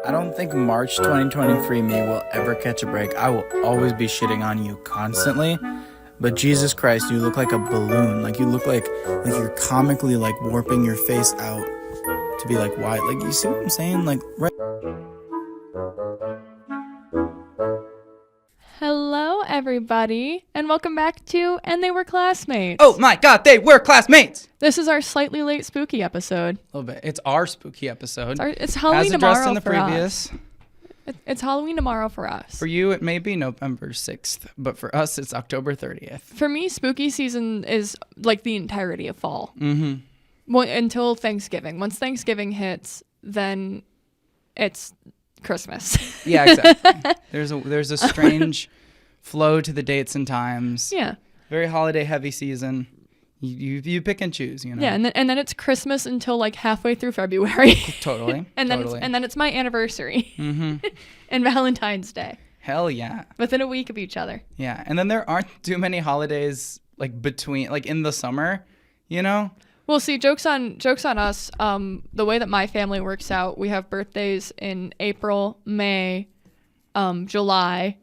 I don't think March 2023 me will ever catch a break. I will always be shitting on you constantly. But Jesus Christ, you look like a balloon. Like you look like you're comically like warping your face out to be like wide. Like you see what I'm saying? Like right. Hello, everybody, and welcome back to And They Were Classmates. Oh my God, they were classmates! This is our slightly late spooky episode. A little bit. It's our spooky episode. It's Halloween as tomorrow addressed in the for previous. us. It's Halloween tomorrow for us. For you, it may be November 6th, but for us, it's October 30th. For me, spooky season is like the entirety of fall. Mm-hmm. Well, until Thanksgiving. Once Thanksgiving hits, then it's Christmas. Yeah, exactly. There's a strange flow to the dates and times. Yeah. Very holiday heavy season. You pick and choose, you know. Yeah, and then it's Christmas until like halfway through February. Totally. and totally. then it's my anniversary. Mm-hmm. And Valentine's Day. Hell yeah. Within a week of each other. Yeah, and then there aren't too many holidays like between like in the summer, you know. Well, see, jokes on us. The way that my family works out, we have birthdays in April, May, July.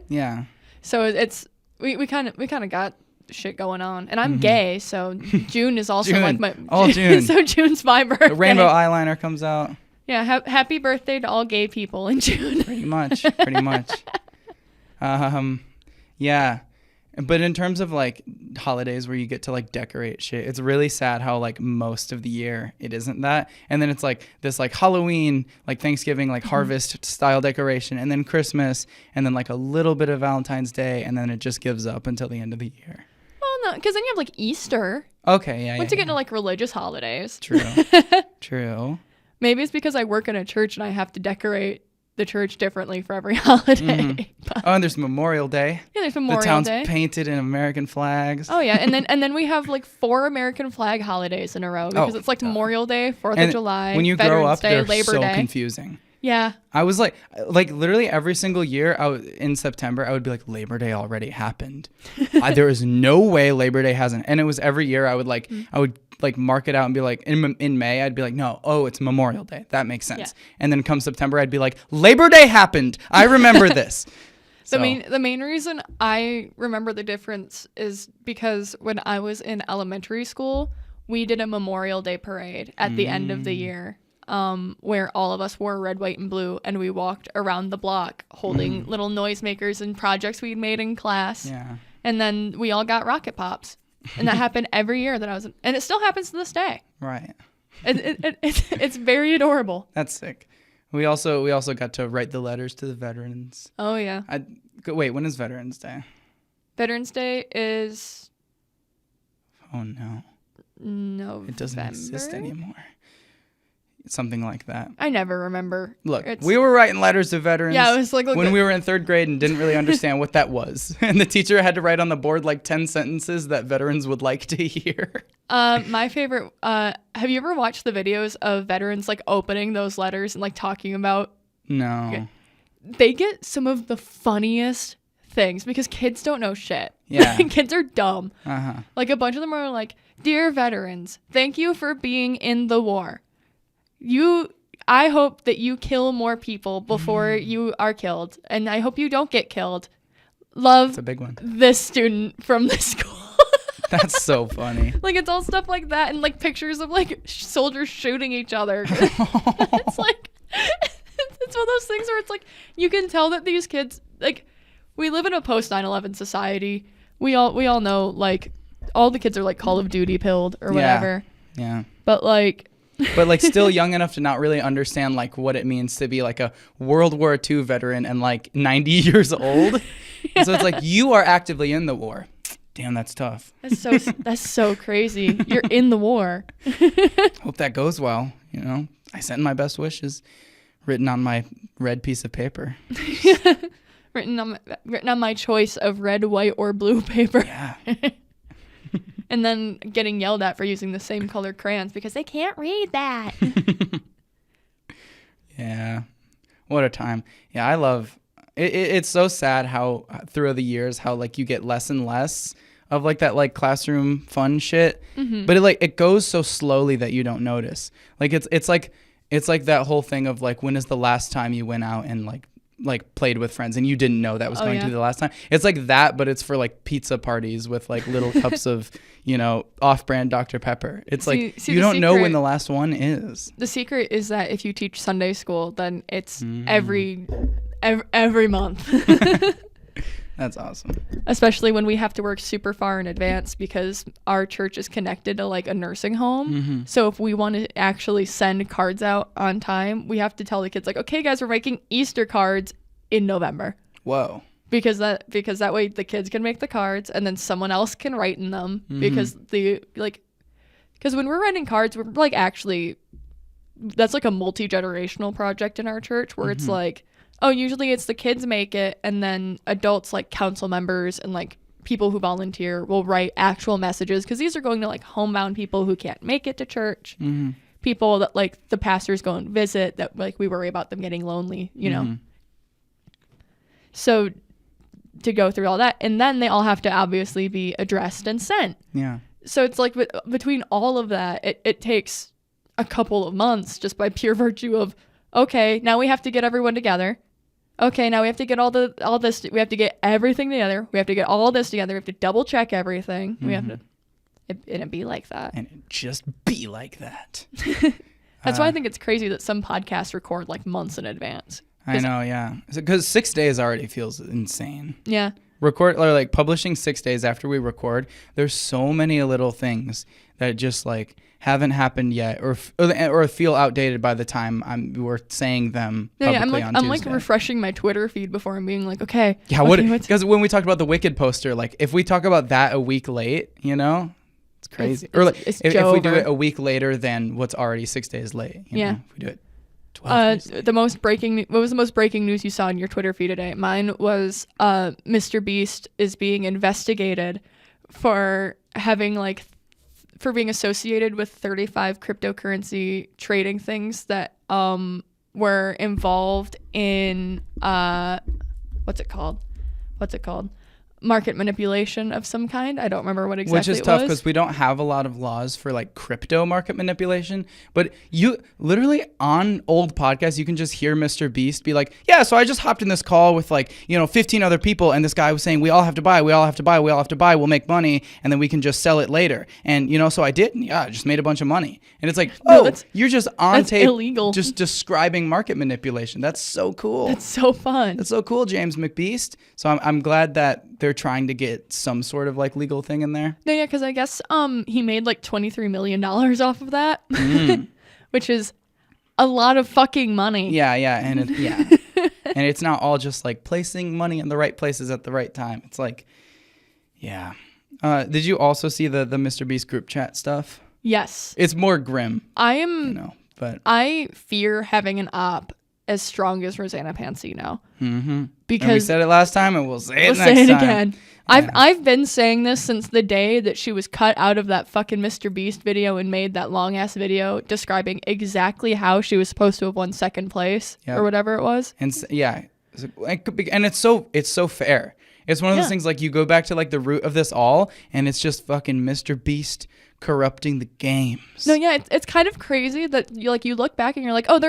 Yeah. So it's we kind of got shit going on, and I'm gay, so June is also June. like my June. So June's my birthday. The rainbow eyeliner comes out. Yeah, happy birthday to all gay people in June. Pretty much. Yeah. But in terms of like holidays where you get to like decorate shit, it's really sad how like most of the year it isn't that. And then it's like this like Halloween, like Thanksgiving, like harvest style decoration, and then Christmas, and then like a little bit of Valentine's Day, and then it just gives up until the end of the year. Well, no, because then you have like Easter. Okay, yeah. Once you get into like religious holidays. True. Maybe it's because I work in a church and I have to decorate the church differently for every holiday. Oh, and there's Memorial Day. Yeah, there's Memorial Day. The town's Day. painted in American flags. Oh yeah, and then we have like 4 American flag holidays in a row because it's like Memorial Day, 4th of July, when you Veterans grow up, Day, they're Labor so Day. confusing. Yeah. I was like literally every single year in September, I would be like, Labor Day already happened. There is no way Labor Day hasn't. And it was every year I would mark it out and be like, in May, I'd be like, no, it's Memorial Day. That makes sense. Yeah. And then come September, I'd be like, Labor Day happened. I remember this. The main reason I remember the difference is because when I was in elementary school, we did a Memorial Day parade at the end of the year. Where all of us wore red, white, and blue, and we walked around the block holding little noisemakers and projects we'd made in class. Yeah. And then we all got rocket pops. And that happened every year that I was in, and it still happens to this day. Right. It's very adorable. That's sick. We also got to write the letters to the veterans. Oh, yeah. Wait, when is Veterans Day? Veterans Day is... Oh, no. November? It doesn't exist anymore. Something like that. I never remember. Look, we were writing letters to veterans. Yeah, it was like when we were in 3rd grade and didn't really understand what that was. And the teacher had to write on the board like 10 sentences that veterans would like to hear. My favorite, have you ever watched the videos of veterans like opening those letters and like talking about? No. They get some of the funniest things because kids don't know shit. Yeah. Kids are dumb. Uh-huh. Like a bunch of them are like, "Dear veterans, thank you for being in the war. I hope that you kill more people before you are killed, and I hope you don't get killed. Love." That's a big one. "This student from this school." That's so funny. Like it's all stuff like that, and like pictures of like soldiers shooting each other. It's like it's one of those things where it's like you can tell that these kids, like, we live in a post 9/11 society. We all know like all the kids are like Call of Duty pilled or whatever. Yeah. But like still young enough to not really understand like what it means to be like a World War II veteran and like 90 years old. Yeah. So it's like you are actively in the war. Damn, that's tough. That's so crazy. You're in the war. Hope that goes well. You know, I send my best wishes, written on my red piece of paper. written on my choice of red, white, or blue paper. Yeah. And then getting yelled at for using the same color crayons because they can't read that. Yeah. What a time. Yeah, I love it. It's so sad how through the years how like you get less and less of like that like classroom fun shit. Mm-hmm. But it goes so slowly that you don't notice. Like it's like It's like that whole thing of like, when is the last time you went out and like played with friends and you didn't know that was going to be the last time. It's like that, but it's for like pizza parties with like little cups of, off-brand Dr. Pepper. It's you don't know when the last one is. The secret is that if you teach Sunday school, then it's every month. That's awesome. Especially when we have to work super far in advance because our church is connected to like a nursing home. So if we want to actually send cards out on time, we have to tell the kids like, okay, guys, we're making Easter cards in November. Whoa. Because that way the kids can make the cards and then someone else can write in them because when we're writing cards, we're like actually, that's like a multi-generational project in our church where it's like, oh, usually it's the kids make it, and then adults like council members and like people who volunteer will write actual messages because these are going to like homebound people who can't make it to church, people that like the pastors go and visit that like we worry about them getting lonely, know. So to go through all that, and then they all have to obviously be addressed and sent. Yeah. So it's like between all of that, it takes a couple of months just by pure virtue of, okay, now we have to get everyone together. Okay, now we have to get all this. We have to get everything together. We have to get all this together. We have to double check everything. We have to, and it be like that. And it just be like that. That's why I think it's crazy that some podcasts record like months in advance. I know, yeah. Because 6 days already feels insane. Yeah. Publishing 6 days after we record, there's so many little things that just like haven't happened yet or feel outdated by the time we're saying them publicly on Tuesday. I'm like refreshing my Twitter feed before I'm being like, okay. Yeah, because when we talked about the Wicked poster, like if we talk about that a week late, it's crazy. If we do it a week later than what's already 6 days late. If we do it 12 days late. What was the most breaking news you saw in your Twitter feed today? Mine was Mr. Beast is being investigated for for being associated with 35 cryptocurrency trading things that were involved in what's it called? Market manipulation of some kind. I don't remember what exactly it was. Which is tough because we don't have a lot of laws for like crypto market manipulation. But you literally on old podcasts, you can just hear Mr. Beast be like, yeah, so I just hopped in this call with 15 other people. And this guy was saying, we all have to buy. We'll make money. And then we can just sell it later. And, so I did. And I just made a bunch of money. And it's like, you're just on tape. Illegal. Just describing market manipulation. That's so cool. That's so fun. That's so cool, James McBeast. So I'm glad that they're trying to get some sort of like legal thing in there. No, yeah, because I guess he made like $23 million off of that, which is a lot of fucking money. Yeah, and and it's not all just like placing money in the right places at the right time. It's like, yeah. Did you also see the Mr. Beast group chat stuff? Yes. It's more grim. I fear having an op as strong as Rosanna Pansino. Because and we said it last time and we'll say it next time. Again. Yeah. I've been saying this since the day that she was cut out of that fucking Mr. Beast video and made that long ass video describing exactly how she was supposed to have won second place or whatever it was. And and it's so fair. It's one of those things like you go back to like the root of this all and it's just fucking Mr. Beast corrupting the games. No, yeah, it's kind of crazy that you look back and you're like, oh,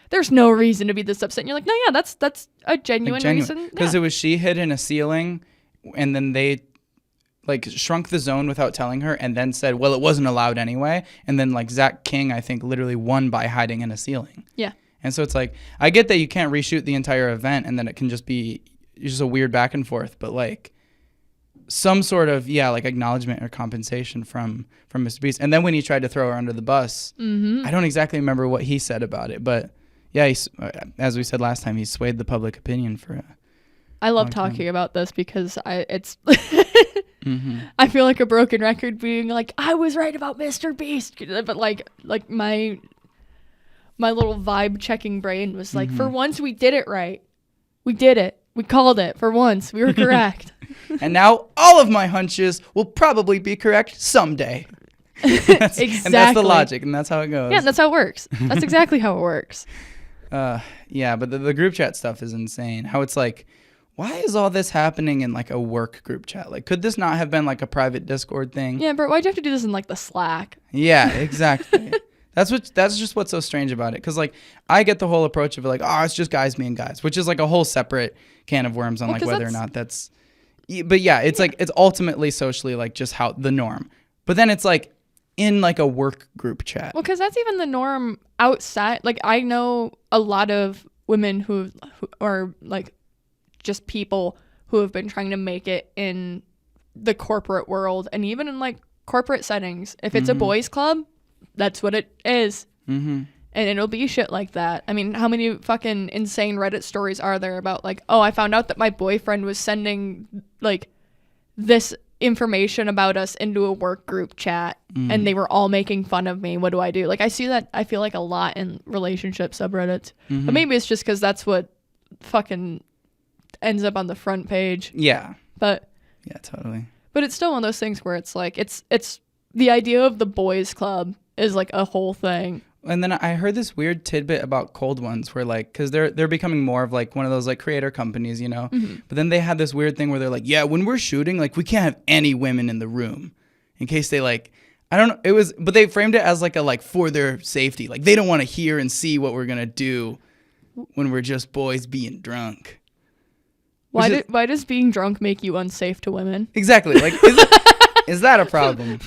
there's no reason to be this upset. And you're like, no, yeah, that's a genuine reason. Because it was she hid in a ceiling and then they like shrunk the zone without telling her and then said, well, it wasn't allowed anyway. And then like Zach King, I think, literally won by hiding in a ceiling. Yeah. And so it's like, I get that you can't reshoot the entire event and then it can just be just a weird back and forth. But like some sort of, like acknowledgement or compensation from Mr. Beast. And then when he tried to throw her under the bus, I don't exactly remember what he said about it, but yeah, as we said last time, he swayed the public opinion for I love talking about this because it's I feel like a broken record being like, I was right about Mr. Beast. But like my little vibe checking brain was like, for once we did it right. We did it. We called it. For once, we were correct. And now all of my hunches will probably be correct someday. Exactly. And that's the logic, and that's how it goes. Yeah, that's how it works. That's exactly how it works. Yeah, but the group chat stuff is insane. How it's like, why is all this happening in like a work group chat? Like, could this not have been like a private Discord thing? Yeah, but why'd you have to do this in like the Slack? Yeah, exactly. That's just what's so strange about it. Because like I get the whole approach of like, oh, it's just guys being guys, which is like a whole separate can of worms on like whether or not that's. But yeah, it's like it's ultimately socially like just how the norm. But then it's like in like a work group chat. Well, because that's even the norm outside. Like I know a lot of women who are like just people who have been trying to make it in the corporate world and even in like corporate settings. If it's a boys club, that's what it is. And it'll be shit like that. I mean, how many fucking insane Reddit stories are there about like, oh, I found out that my boyfriend was sending like this information about us into a work group chat and they were all making fun of me. What do I do? Like I see that, I feel like a lot in relationship subreddits. But maybe it's just because that's what fucking ends up on the front page. Yeah. But yeah, totally. But it's still one of those things where it's like it's the idea of the boys club is like a whole thing. And then I heard this weird tidbit about Cold Ones where like, cause they're becoming more of like one of those like creator companies, you know, but then they had this weird thing where they're like, yeah, when we're shooting, like we can't have any women in the room in case they like, I don't know. It was, but they framed it as like a, like for their safety. Like they don't want to hear and see what we're going to do when we're just boys being drunk. Why does being drunk make you unsafe to women? Exactly. Like, is that a problem?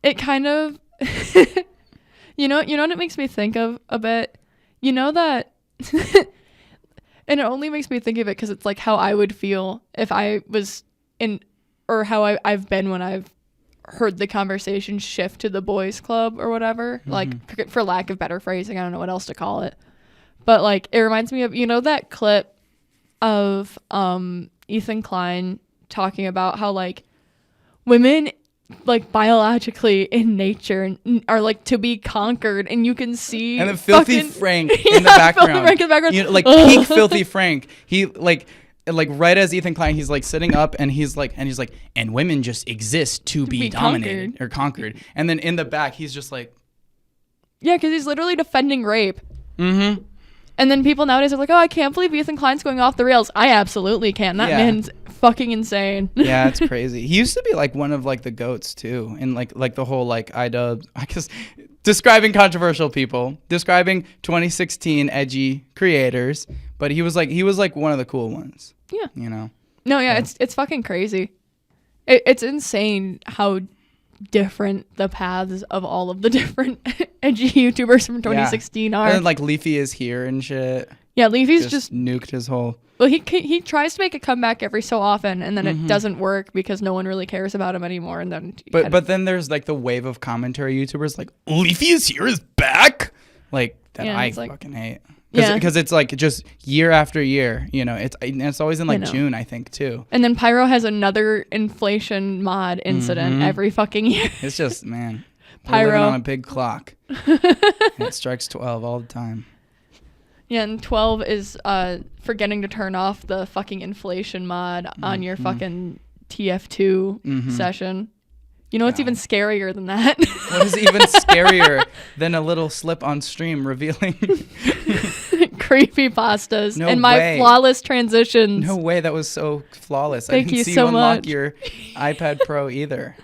It kind of, you know what it makes me think of a bit? You know that, and it only makes me think of it because it's like how I would feel if I was in, or how I've been when I've heard the conversation shift to the boys club or whatever, like for lack of better phrasing, I don't know what else to call it. But like, it reminds me of, you know, that clip of Ethan Klein talking about how like women like biologically in nature are like to be conquered, and you can see and then Filthy Frank in the background. Frank in the background. You know, like peak Filthy Frank. He like right as Ethan Klein, he's like sitting up and he's like, and women just exist to be dominated or conquered. And then in the back, he's just like, yeah, because he's literally defending rape. And then people nowadays are like, oh, I can't believe Ethan Klein's going off the rails. I absolutely can. That man's fucking insane. Yeah, it's crazy. He used to be like one of like the goats too. And like the whole like iDubbbz, I guess, describing controversial people, describing 2016 edgy creators. But he was like one of the cool ones. Yeah. You know? No, yeah, it's fucking crazy. It's insane how different the paths of all of the different edgy YouTubers from 2016 are. And then, like Leafy is here and shit. Yeah, Leafy's just nuked his whole. Well, he tries to make a comeback every so often, and then it doesn't work because no one really cares about him anymore. And then but then there's like the wave of commentary YouTubers like Leafy is here is back, like that I fucking hate. Because it's like just year after year, you know, it's always in like June, I think, too. And then Pyro has another inflation mod incident every fucking year. It's just, man, Pyro we're living on a big clock. And it strikes 12 all the time. Yeah, and 12 is forgetting to turn off the fucking inflation mod on your fucking TF2 session. You know what's even scarier than that? What is even scarier than a little slip on stream revealing creepypastas and my flawless transitions? No way, that was so flawless. Thank I didn't you see so you unlock much. your iPad Pro either.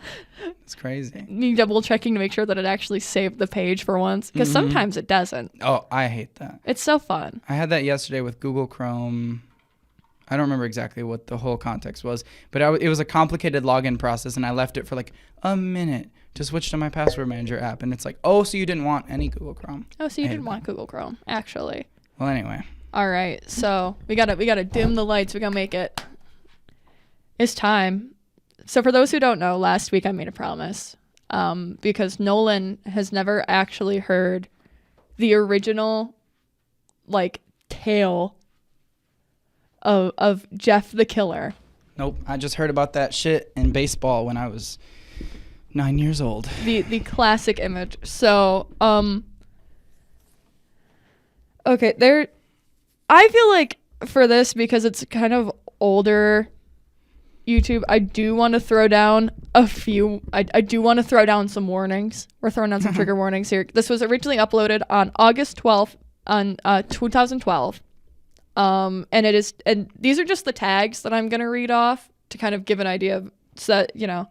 It's crazy. Me double checking to make sure that it actually saved the page for once, because sometimes it doesn't. Oh, I hate that. It's so fun. I had that yesterday with Google Chrome. I don't remember exactly what the whole context was, but it was a complicated login process, and I left it for like a minute to switch to my password manager app, and it's like, oh, so you didn't want any Google Chrome. Oh, so you didn't want Google Chrome, actually. Well, anyway. All right, so we gotta dim the lights. We gotta make it. It's time. So for those who don't know, last week I made a promise, because Nolynn has never actually heard the original, like, tale of Jess the Killer. Nope, I just heard about that shit in baseball when I was 9 years old. The classic image. So, okay, I feel like for this, because it's kind of older YouTube, I do want to throw down a few. I do want to throw down some warnings. We're throwing down some trigger warnings here. This was originally uploaded on August 12th on 2012. And these are just the tags that I'm gonna read off to kind of give an idea of, so that, you know,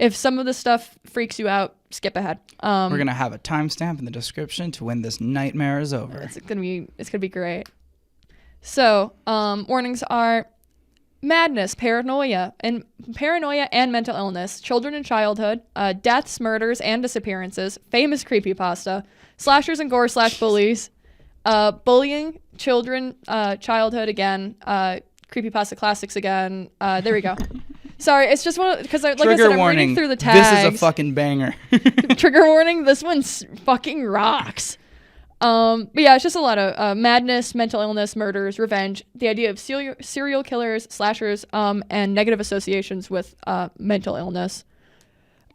if some of the stuff freaks you out, skip ahead. We're going to have a timestamp in the description to when this nightmare is over. It's gonna be great. So, warnings are madness, paranoia and mental illness, children in childhood, deaths, murders, and disappearances, famous creepypasta, slashers and gore / bullies, bullying, children, childhood again, creepypasta classics again. There we go. Sorry, it's just one because like I said, I'm reading through the tags. This is a fucking banger. Trigger warning. This one's fucking rocks. But yeah, it's just a lot of madness, mental illness, murders, revenge, the idea of serial killers, slashers, and negative associations with mental illness.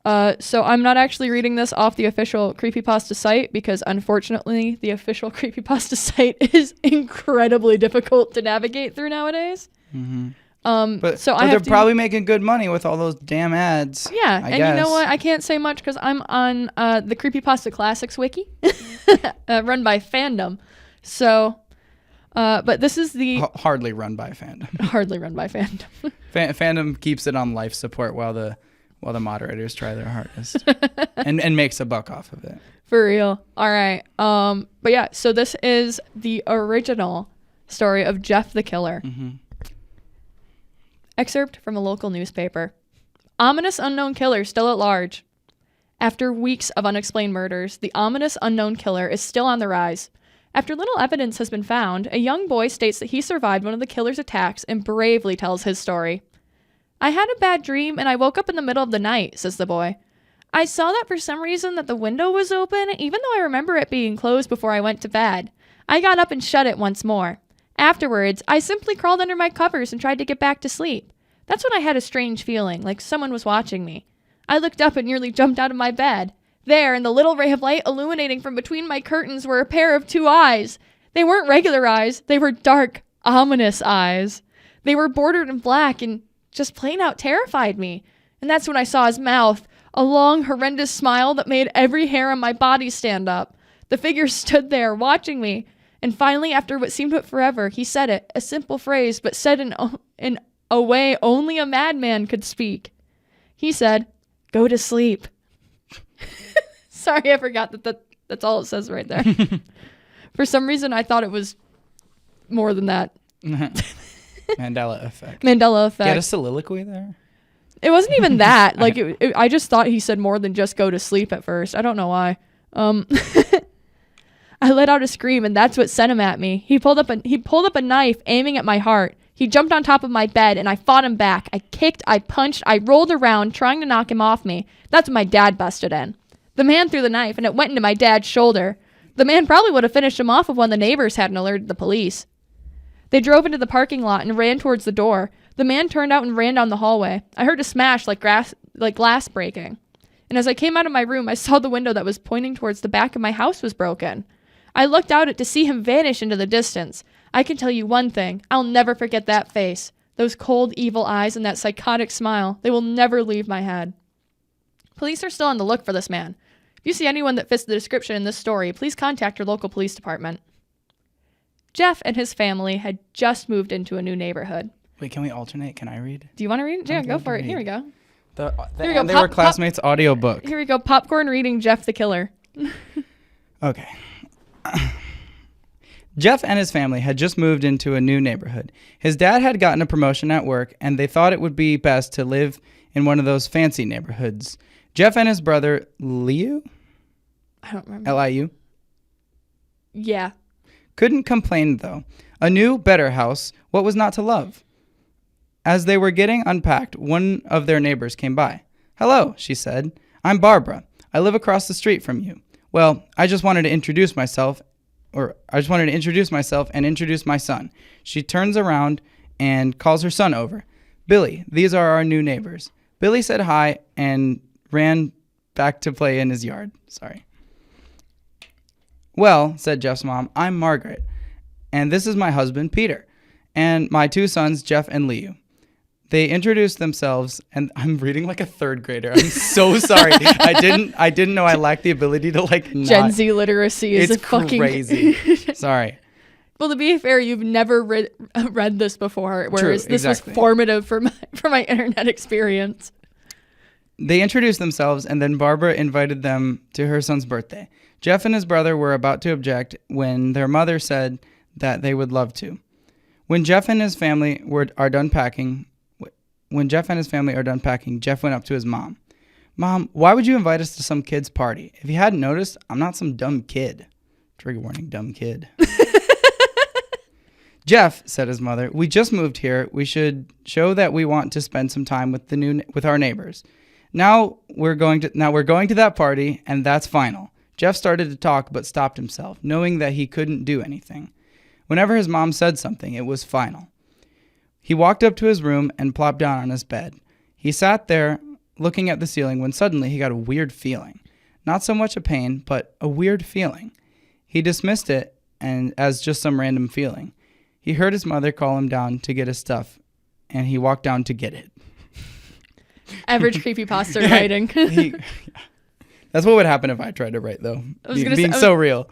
So I'm not actually reading this off the official creepypasta site because unfortunately the official creepypasta site is incredibly difficult to navigate through nowadays. Mm-hmm. But they're probably making good money with all those damn ads. Yeah, I and guess. you know what? I can't say much because I'm on the Creepypasta Classics wiki, run by Fandom. So, but this is the hardly run by Fandom. Hardly run by Fandom. Fandom keeps it on life support while the moderators try their hardest and makes a buck off of it. For real. All right. But yeah, so this is the original story of Jeff the Killer. Mm-hmm. Excerpt from a local newspaper. Ominous unknown killer still at large. After weeks of unexplained murders, the ominous unknown killer is still on the rise. After little evidence has been found, a young boy states that he survived one of the killer's attacks and bravely tells his story. I had a bad dream and I woke up in the middle of the night, says the boy. I saw that for some reason that the window was open, even though I remember it being closed before I went to bed. I got up and shut it once more. Afterwards, I simply crawled under my covers and tried to get back to sleep. That's when I had a strange feeling, like someone was watching me. I looked up and nearly jumped out of my bed. There, in the little ray of light illuminating from between my curtains, were a pair of 2 eyes. They weren't regular eyes. They were dark, ominous eyes. They were bordered in black and just plain out terrified me. And that's when I saw his mouth, a long, horrendous smile that made every hair on my body stand up. The figure stood there, watching me. And finally, after what seemed forever, he said it, a simple phrase, but said in a way only a madman could speak. He said, "Go to sleep." Sorry, I forgot that's all it says right there. For some reason, I thought it was more than that. Mandela effect. Mandela effect. Get a soliloquy there? It wasn't even that. Like, I just thought he said more than just go to sleep at first. I don't know why. I let out a scream, and that's what sent him at me. He pulled up a knife, aiming at my heart. He jumped on top of my bed, and I fought him back. I kicked, I punched, I rolled around, trying to knock him off me. That's when my dad busted in. The man threw the knife, and it went into my dad's shoulder. The man probably would have finished him off if one of the neighbors hadn't alerted the police. They drove into the parking lot and ran towards the door. The man turned out and ran down the hallway. I heard a smash like glass breaking. And as I came out of my room, I saw the window that was pointing towards the back of my house was broken. I looked out to see him vanish into the distance. I can tell you one thing. I'll never forget that face. Those cold, evil eyes and that psychotic smile. They will never leave my head. Police are still on the look for this man. If you see anyone that fits the description in this story, please contact your local police department. Jeff and his family had just moved into a new neighborhood. Wait, can we alternate? Can I read? Do you want to read? Yeah, go for it. Here we go. Here we go. They were classmates audiobook. Here we go. Popcorn reading Jeff the Killer. Okay. Jeff and his family had just moved into a new neighborhood. His dad had gotten a promotion at work, and they thought it would be best to live in one of those fancy neighborhoods. Jeff and his brother, Liu? I don't remember. Liu? Yeah. Couldn't complain, though. A new, better house. What was not to love? As they were getting unpacked, one of their neighbors came by. "Hello," she said. "I'm Barbara. I live across the street from you. Well, I just wanted to introduce myself and introduce my son." She turns around and calls her son over. "Billy, these are our new neighbors." Billy said hi and ran back to play in his yard. Sorry. "Well," said Jeff's mom, "I'm Margaret, and this is my husband, Peter, and my 2 sons, Jeff and Liu." They introduced themselves, and I'm reading like a 3rd grader. I'm so sorry. I didn't know I lacked the ability to Gen Z literacy is it's crazy. Sorry. Well, to be fair, you've never read this before, whereas True, this exactly. was formative for my internet experience. They introduced themselves, and then Barbara invited them to her son's birthday. Jeff and his brother were about to object when their mother said that they would love to. When Jeff and his family are done packing, Jeff went up to his mom. Mom, why would you invite us to some kid's party? If you hadn't noticed, I'm not some dumb kid. Trigger warning, dumb kid. Jeff, said his mother, we just moved here. We should show that we want to spend some time with our neighbors. Now we're going to that party, and that's final. Jeff started to talk but stopped himself, knowing that he couldn't do anything. Whenever his mom said something, it was final. He walked up to his room and plopped down on his bed. He sat there looking at the ceiling when suddenly he got a weird feeling. Not so much a pain, but a weird feeling. He dismissed it as just some random feeling. He heard his mother call him down to get his stuff, and he walked down to get it. Average creepypasta writing. That's what would happen if I tried to write, though. Being so real.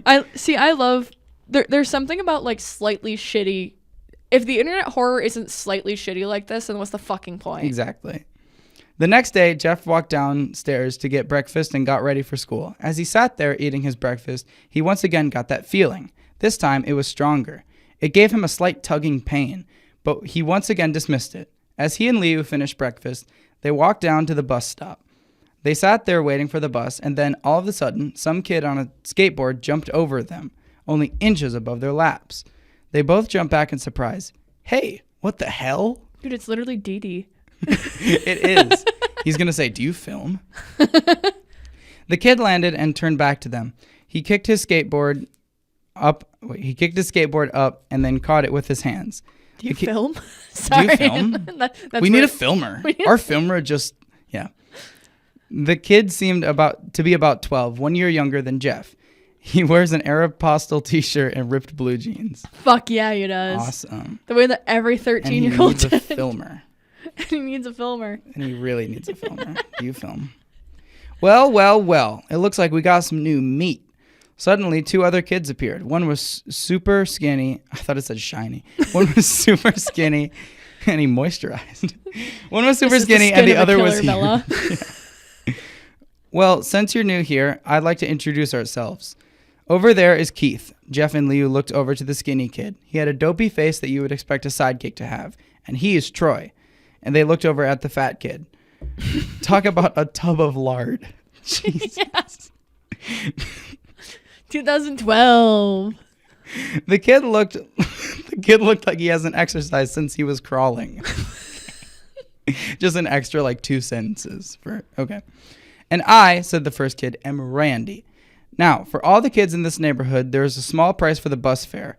I love... There's something about, like, slightly shitty... If the internet horror isn't slightly shitty like this, then what's the fucking point? Exactly. The next day, Jeff walked downstairs to get breakfast and got ready for school. As he sat there eating his breakfast, he once again got that feeling. This time, it was stronger. It gave him a slight tugging pain, but he once again dismissed it. As he and Liu finished breakfast, they walked down to the bus stop. They sat there waiting for the bus, and then, all of a sudden, some kid on a skateboard jumped over them, only inches above their laps. They both jumped back in surprise. Hey, what the hell? Dude, it's literally Dee Dee. It is. He's going to say, do you film? The kid landed and turned back to them. He kicked his skateboard up and then caught it with his hands. Do you film? Sorry. Do you film? We need a filmer. Our filmer just, yeah. The kid seemed to be about 12, 1 year younger than Jeff. He wears an Aeropostale t-shirt and ripped blue jeans. Fuck yeah, he does. Awesome. The way that every 13-year-old needs a filmer. And he needs a filmer. And he really needs a filmer. Do you film? Well. It looks like we got some new meat. Suddenly, two other kids appeared. One was super skinny. I thought it said shiny. One was super skinny, and he moisturized. One was super skinny, and the other was Bella. Well, since you're new here, I'd like to introduce ourselves. Over there is Keith. Jeff and Liu looked over to the skinny kid. He had a dopey face that you would expect a sidekick to have. And he is Troy. And they looked over at the fat kid. Talk about a tub of lard. Jesus. 2012. The kid looked like he hasn't exercised since he was crawling. Just an extra like 2 sentences okay. And I, said the first kid, am Randy. Now, for all the kids in this neighborhood, there is a small price for the bus fare,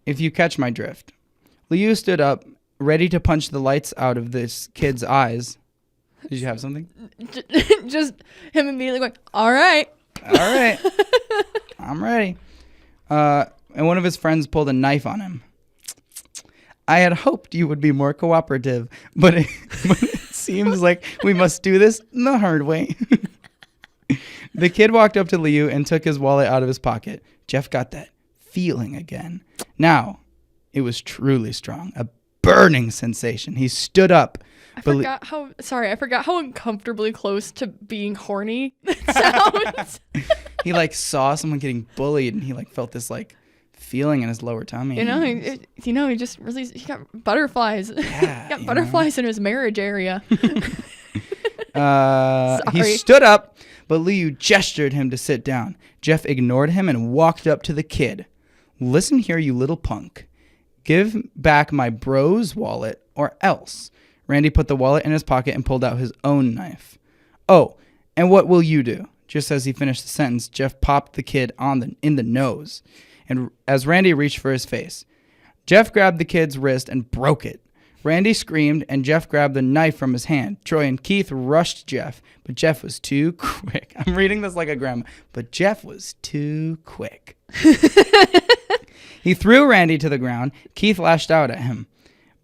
if you catch my drift. Liu stood up, ready to punch the lights out of this kid's eyes. Did you have something? Just him immediately going, all right. I'm ready. And one of his friends pulled a knife on him. I had hoped you would be more cooperative, but it seems like we must do this the hard way. The kid walked up to Liu and took his wallet out of his pocket. Jeff got that feeling again. Now, it was truly strong, a burning sensation. He stood up. I forgot how uncomfortably close to being horny that sounds. He like saw someone getting bullied, and he like felt this like feeling in his lower tummy. He just really he got butterflies. Yeah, he got butterflies in his marriage area. He stood up, but Liu gestured him to sit down. Jeff ignored him and walked up to the kid. Listen here, you little punk. Give back my bro's wallet or else. Randy put the wallet in his pocket and pulled out his own knife. Oh, and what will you do? Just as he finished the sentence, Jeff popped the kid in the nose, and as Randy reached for his face, Jeff grabbed the kid's wrist and broke it. Randy screamed, and Jeff grabbed the knife from his hand. Troy and Keith rushed Jeff, but Jeff was too quick. I'm reading this like a grandma, but Jeff was too quick. He threw Randy to the ground. Keith lashed out at him,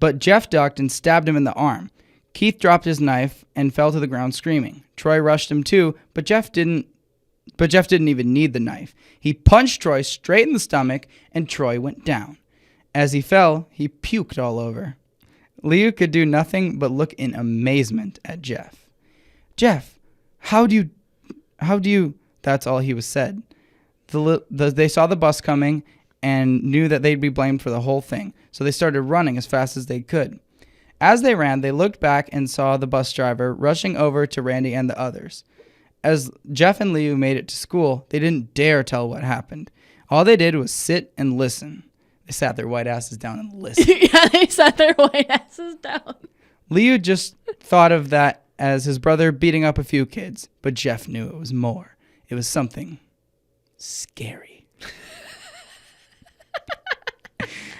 but Jeff ducked and stabbed him in the arm. Keith dropped his knife and fell to the ground screaming. Troy rushed him too, but Jeff didn't even need the knife. He punched Troy straight in the stomach, and Troy went down. As he fell, he puked all over. Liu could do nothing but look in amazement at Jeff. Jeff, how do you, that's all he was said. They saw the bus coming and knew that they'd be blamed for the whole thing, so they started running as fast as they could. As they ran, they looked back and saw the bus driver rushing over to Randy and the others. As Jeff and Liu made it to school, they didn't dare tell what happened. All they did was sit and listen. They sat their white asses down and listened. Yeah, they sat their white asses down. Liu just thought of that as his brother beating up a few kids, but Jeff knew it was more. It was something scary.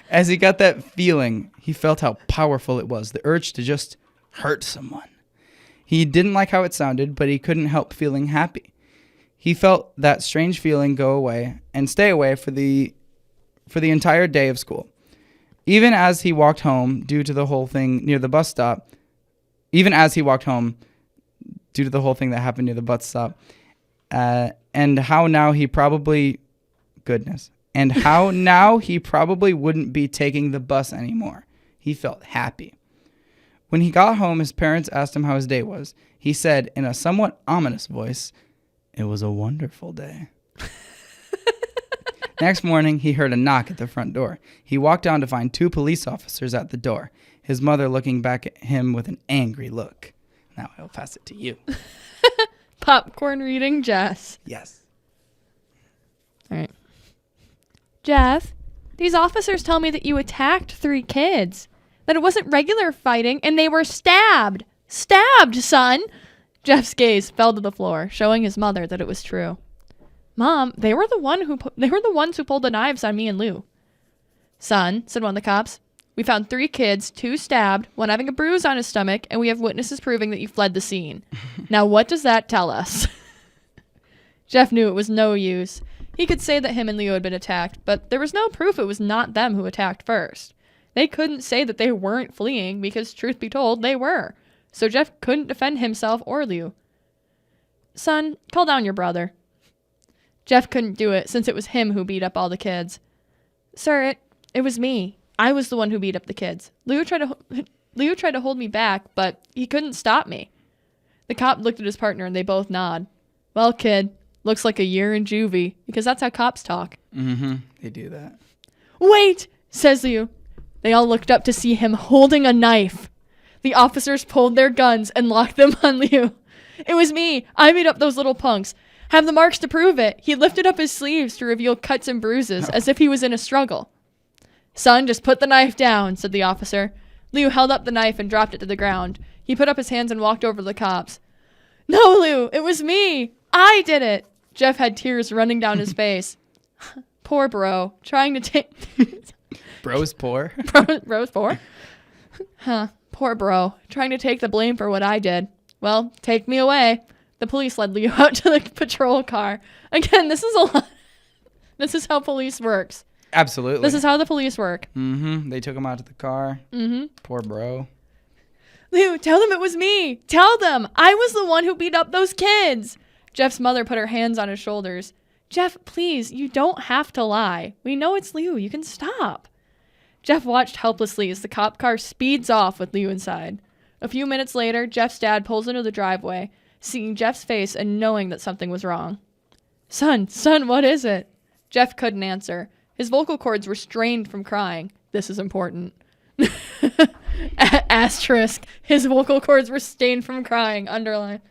As he got that feeling, he felt how powerful it was, the urge to just hurt someone. He didn't like how it sounded, but he couldn't help feeling happy. He felt that strange feeling go away and stay away for the entire day of school. Even as he walked home due to the whole thing near the bus stop, and how now he probably wouldn't be taking the bus anymore. He felt happy. When he got home, his parents asked him how his day was. He said in a somewhat ominous voice, "It was a wonderful day." Next morning, he heard a knock at the front door. He walked down to find 2 police officers at the door, his mother looking back at him with an angry look. Now I'll pass it to you. Popcorn reading Jess. Yes. All right. Jeff, these officers tell me that you attacked 3 kids. That it wasn't regular fighting and they were stabbed. Stabbed, son. Jeff's gaze fell to the floor, showing his mother that it was true. Mom, they were the ones who pulled the knives on me and Lou. Son, said one of the cops, we found 3 kids, 2 stabbed, 1 having a bruise on his stomach, and we have witnesses proving that you fled the scene. Now what does that tell us? Jeff knew it was no use. He could say that him and Leo had been attacked, but there was no proof it was not them who attacked first. They couldn't say that they weren't fleeing because, truth be told, they were. So Jeff couldn't defend himself or Leo. Son, call down your brother. Jeff couldn't do it since it was him who beat up all the kids. Sir, it was me. I was the one who beat up the kids. Leo tried to hold me back, but he couldn't stop me. The cop looked at his partner and they both nod. Well, kid, looks like a year in juvie, because that's how cops talk. Mm-hmm. They do that. Wait, says Leo. They all looked up to see him holding a knife. The officers pulled their guns and locked them on Leo. It was me. I beat up those little punks. Have the marks to prove it. He lifted up his sleeves to reveal cuts and bruises as if he was in a struggle. Son, just put the knife down, said the officer. Leo held up the knife and dropped it to the ground. He put up his hands and walked over to the cops. No, Leo, it was me. I did it. Jeff had tears running down his face. Poor bro, trying to take... Bro's poor? Bro's poor? Huh, poor bro, trying to take the blame for what I did. Well, take me away. The police led Leo out to the patrol car. Again, this is a lot. This is how police works. Absolutely. This is how the police work. Mm-hmm. They took him out to the car. Mm-hmm. Poor bro. Leo, tell them it was me. Tell them. I was the one who beat up those kids. Jeff's mother put her hands on his shoulders. Jeff, please, you don't have to lie. We know it's Leo. You can stop. Jeff watched helplessly as the cop car speeds off with Leo inside. A few minutes later, Jeff's dad pulls into the driveway, seeing Jeff's face and knowing that something was wrong. Son, what is it? Jeff couldn't answer. His vocal cords were strained from crying. This is important. Asterisk. His vocal cords were stained from crying. Underline.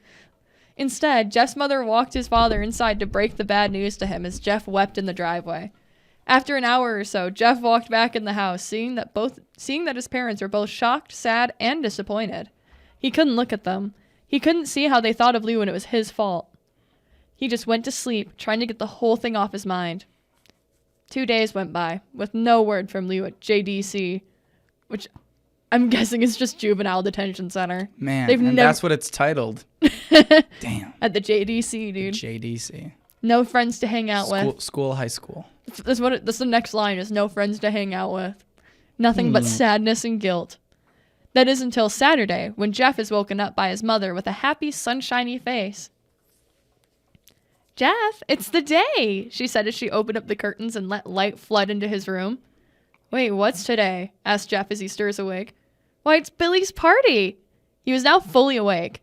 Instead, Jeff's mother walked his father inside to break the bad news to him as Jeff wept in the driveway. After an hour or so, Jeff walked back in the house, seeing that his parents were both shocked, sad, and disappointed. He couldn't look at them. He couldn't see how they thought of Lou and it was his fault. He just went to sleep, trying to get the whole thing off his mind. 2 days went by, with no word from Lou at JDC, which I'm guessing is just Juvenile Detention Center. Man, that's what it's titled. Damn. At the JDC, dude. JDC. No friends to hang out with. School, high school. That's the next line is no friends to hang out with. Nothing but sadness and guilt. That is until Saturday, when Jeff is woken up by his mother with a happy, sunshiny face. Jeff, it's the day, she said as she opened up the curtains and let light flood into his room. Wait, what's today? Asked Jeff as he stirs awake. Why, it's Billy's party. He was now fully awake.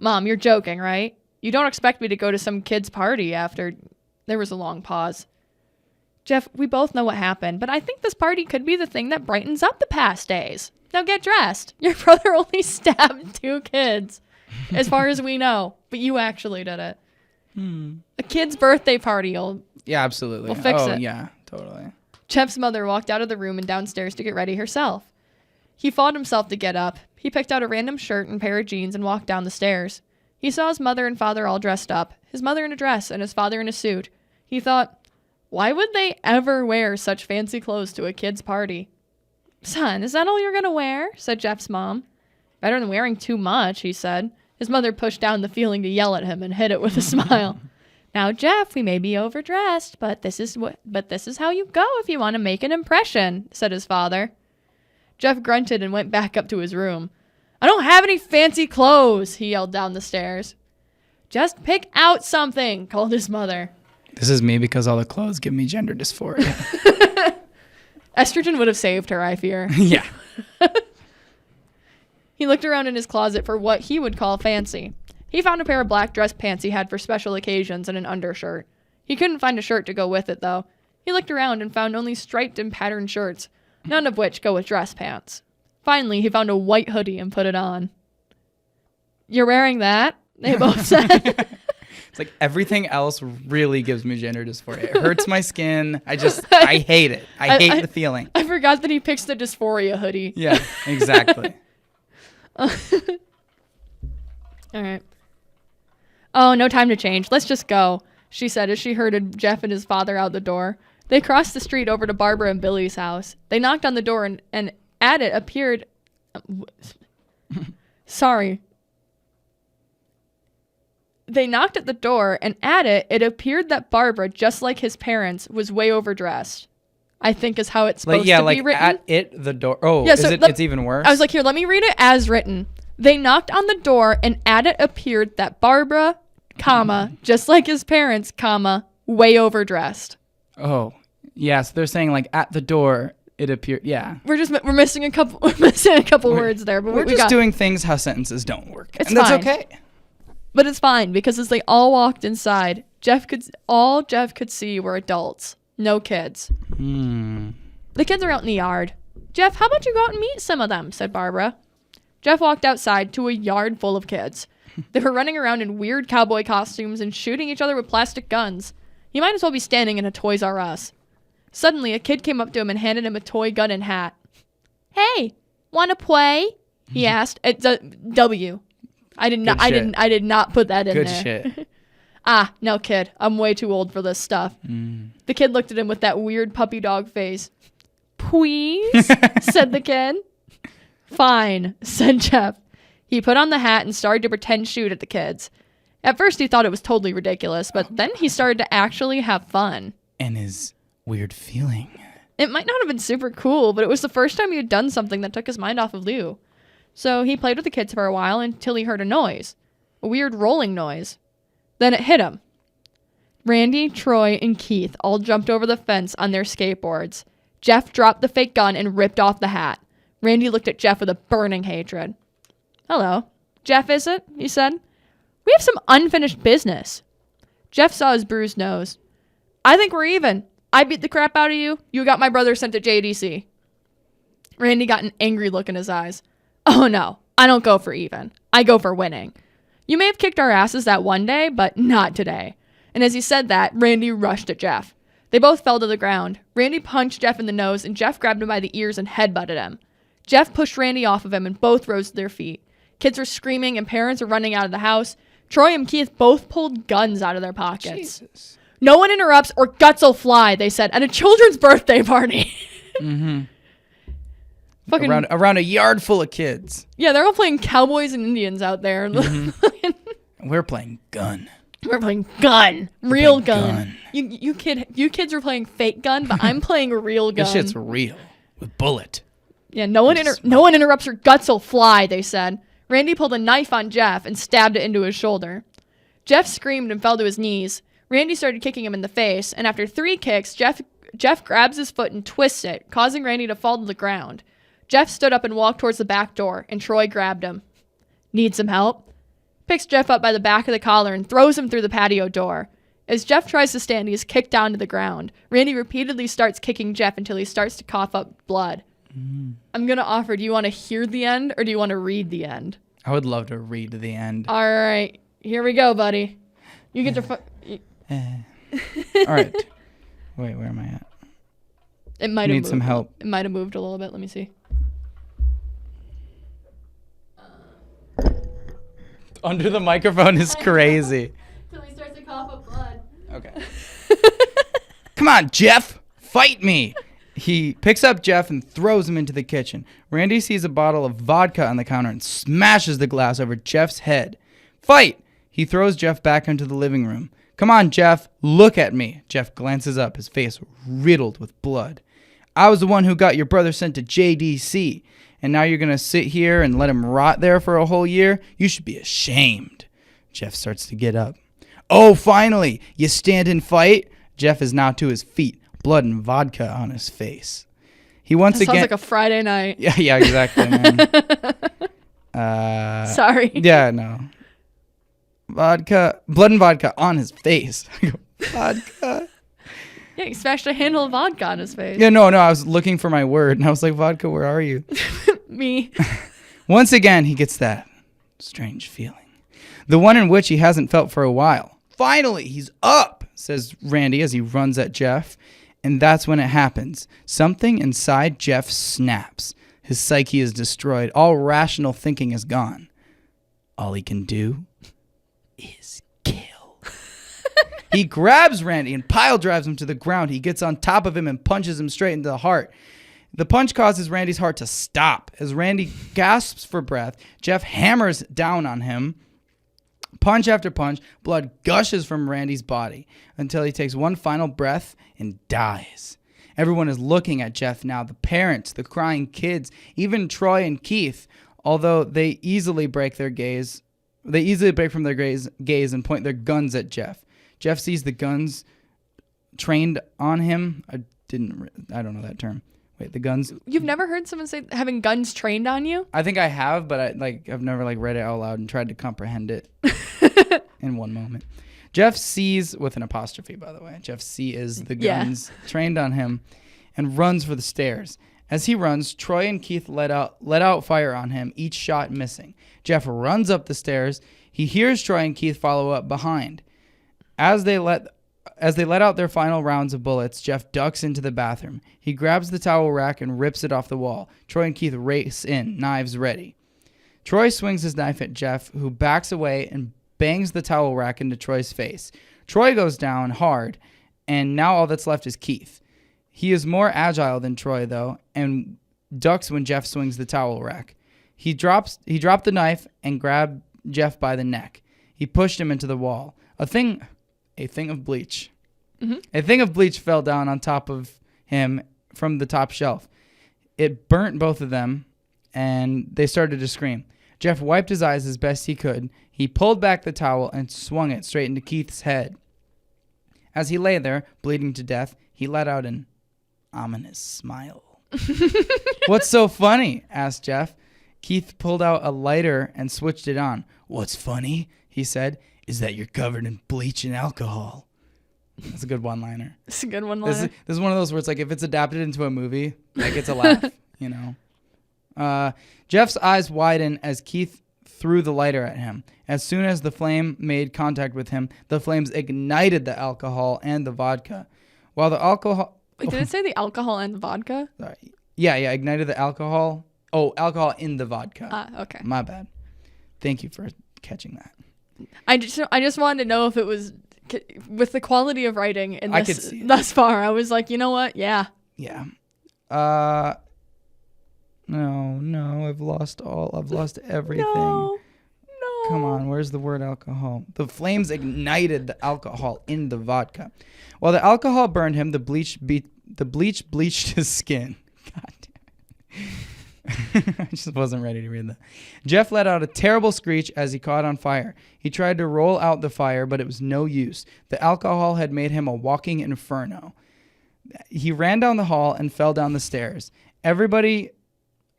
Mom, you're joking, right? You don't expect me to go to some kid's party after... There was a long pause. Jeff, we both know what happened, but I think this party could be the thing that brightens up the past days. Now get dressed. Your brother only stabbed 2 kids, as far as we know, but you actually did it. A kid's birthday party will... Yeah, absolutely. We'll fix it. Yeah, totally. Jeff's mother walked out of the room and downstairs to get ready herself. He fought himself to get up. He picked out a random shirt and pair of jeans and walked down the stairs. He saw his mother and father all dressed up, his mother in a dress and his father in a suit. He thought, why would they ever wear such fancy clothes to a kid's party? Son, is that all you're going to wear? Said Jeff's mom. Better than wearing too much, he said. His mother pushed down the feeling to yell at him and hid it with a smile. Now, Jeff, we may be overdressed, but this is how you go if you want to make an impression, said his father. Jeff grunted and went back up to his room. I don't have any fancy clothes, he yelled down the stairs. Just pick out something, called his mother. This is me because all the clothes give me gender dysphoria. Estrogen would have saved her, I fear. Yeah. He looked around in his closet for what he would call fancy. He found a pair of black dress pants he had for special occasions and an undershirt. He couldn't find a shirt to go with it, though. He looked around and found only striped and patterned shirts, none of which go with dress pants. Finally, he found a white hoodie and put it on. You're wearing that? They both said. It's like everything else really gives me gender dysphoria. It hurts my skin. I hate it. I hate the feeling. I forgot that he picks the dysphoria hoodie. Yeah, exactly. All right. Oh, no time to change. Let's just go, she said as she herded Jeff and his father out the door. They crossed the street over to Barbara and Billy's house. They knocked on the door and at it appeared... Sorry. They knocked at the door, and at it appeared that Barbara, just like his parents, was way overdressed. I think is how it's supposed to be written. At it, the door. Oh, yeah, it's even worse? I was like, here, let me read it as written. They knocked on the door, and at it appeared that Barbara, comma, just like his parents, comma, way overdressed. Oh, yeah. So they're saying like at the door, it appeared. Yeah. We're missing a couple words there, but we're just doing things how sentences don't work, and that's okay. But it's fine because as they all walked inside, all Jeff could see were adults, no kids. The kids are out in the yard. Jeff, how about you go out and meet some of them? Said Barbara. Jeff walked outside to a yard full of kids. They were running around in weird cowboy costumes and shooting each other with plastic guns. He might as well be standing in a Toys R Us. Suddenly, a kid came up to him and handed him a toy gun and hat. Hey, wanna play? He asked. It's a W. I did not put that in there. Good shit. No, kid. I'm way too old for this stuff. The kid looked at him with that weird puppy dog face. Please? Said the kid. Fine, said Jeff. He put on the hat and started to pretend shoot at the kids. At first, he thought it was totally ridiculous, but then he started to actually have fun. And his weird feeling. It might not have been super cool, but it was the first time he had done something that took his mind off of Lou. So he played with the kids for a while until he heard a noise. A weird rolling noise. Then it hit him. Randy, Troy, and Keith all jumped over the fence on their skateboards. Jeff dropped the fake gun and ripped off the hat. Randy looked at Jeff with a burning hatred. Hello. Jeff, is it? He said. We have some unfinished business. Jeff saw his bruised nose. I think we're even. I beat the crap out of you. You got my brother sent to JDC. Randy got an angry look in his eyes. Oh no, I don't go for even. I go for winning. You may have kicked our asses that one day, but not today. And as he said that, Randy rushed at Jeff. They both fell to the ground. Randy punched Jeff in the nose, and Jeff grabbed him by the ears and headbutted him. Jeff pushed Randy off of him, and both rose to their feet. Kids were screaming, and parents were running out of the house. Troy and Keith both pulled guns out of their pockets. Jesus. No one interrupts or guts will fly, they said, at a children's birthday party. Fucking around a yard full of kids. Yeah, they're all playing cowboys and Indians out there. We're playing gun. We're playing gun. Real gun. You kids are playing fake gun, but I'm playing real gun. This shit's real. With bullet. Yeah, no one interrupts or guts will fly, they said. Randy pulled a knife on Jeff and stabbed it into his shoulder. Jeff screamed and fell to his knees. Randy started kicking him in the face, and after 3 kicks, Jeff grabs his foot and twists it, causing Randy to fall to the ground. Jeff stood up and walked towards the back door, and Troy grabbed him. Need some help? picks Jeff up by the back of the collar and throws him through the patio door. As Jeff tries to stand, he is kicked down to the ground. Randy repeatedly starts kicking Jeff until he starts to cough up blood. I'm going to offer, do you want to hear the end or do you want to read the end? I would love to read the end. All right. Here we go, buddy. You get your... All right. Wait, where am I at? It might have Need some help. It might have moved a little bit. Let me see. Under the microphone is crazy. Till he starts to cough up blood. Okay. Come on, Jeff. Fight me. He picks up Jeff and throws him into the kitchen. Randy sees a bottle of vodka on the counter and smashes the glass over Jeff's head. Fight! He throws Jeff back into the living room. Come on, Jeff. Look at me. Jeff glances up, his face riddled with blood. I was the one who got your brother sent to JDC, and now you're going to sit here and let him rot there for a whole year? You should be ashamed. Jeff starts to get up. Oh, finally, you stand and fight? Jeff is now to his feet, blood and vodka on his face. He once That again... sounds like a Friday night. Yeah, exactly, man. Sorry. Yeah, no. Vodka, blood and vodka on his face. I go, vodka? Yeah, he smashed a handle of vodka on his face. Yeah, no, I was looking for my word, and I was like, vodka, where are you? Me. Once again, he gets that strange feeling. The one in which he hasn't felt for a while. Finally, he's up, says Randy as he runs at Jeff. And that's when it happens. Something inside Jeff snaps. His psyche is destroyed. All rational thinking is gone. All he can do is kill. He grabs Randy and pile drives him to the ground. He gets on top of him and punches him straight into the heart. The punch causes Randy's heart to stop. As Randy gasps for breath, Jeff hammers down on him. Punch after punch, blood gushes from Randy's body until he takes one final breath and dies. Everyone is looking at Jeff now. The parents, the crying kids, even Troy and Keith, although they easily break from their gaze and point their guns at Jeff. Jeff sees the guns trained on him. I don't know that term. Wait, the guns. You've never heard someone say having guns trained on you? I think I have, but I've never read it out loud and tried to comprehend it in one moment. Jeff sees, with an apostrophe, by the way. Jeff sees the guns trained on him and runs for the stairs. As he runs, Troy and Keith let out fire on him, each shot missing. Jeff runs up the stairs. He hears Troy and Keith follow up behind. As they let out their final rounds of bullets, Jeff ducks into the bathroom. He grabs the towel rack and rips it off the wall. Troy and Keith race in, knives ready. Troy swings his knife at Jeff, who backs away and bangs the towel rack into Troy's face. Troy goes down hard, and now all that's left is Keith. He is more agile than Troy, though, and ducks when Jeff swings the towel rack. He dropped the knife and grabbed Jeff by the neck. He pushed him into the wall. A thing of bleach. Mm-hmm. A thing of bleach fell down on top of him from the top shelf. It burnt both of them, and they started to scream. Jeff wiped his eyes as best he could. He pulled back the towel and swung it straight into Keith's head. As he lay there, bleeding to death, he let out an ominous smile. What's so funny? Asked Jeff. Keith pulled out a lighter and switched it on. What's funny, he said, is that you're covered in bleach and alcohol. That's a good one-liner. It's a good one-liner. This is one of those where it's like if it's adapted into a movie, like it's a laugh, you know. Jeff's eyes widen as Keith threw the lighter at him. As soon as the flame made contact with him, the flames ignited the alcohol and the vodka. While the alcohol... Wait, did it say the alcohol and the vodka? Sorry. Yeah, ignited the alcohol. Oh, alcohol in the vodka. Okay. My bad. Thank you for catching that. I just wanted to know if it was with the quality of writing in I this could see it. thus far. I was like, you know what? Yeah. Yeah. No, I've lost everything. No. Come on, where's the word alcohol? The flames ignited the alcohol in the vodka. While the alcohol burned him, the bleach bleached his skin. God damn it. I just wasn't ready to read that. Jeff let out a terrible screech as he caught on fire. He tried to roll out the fire, but it was no use. The alcohol had made him a walking inferno. He ran down the hall and fell down the stairs. Everybody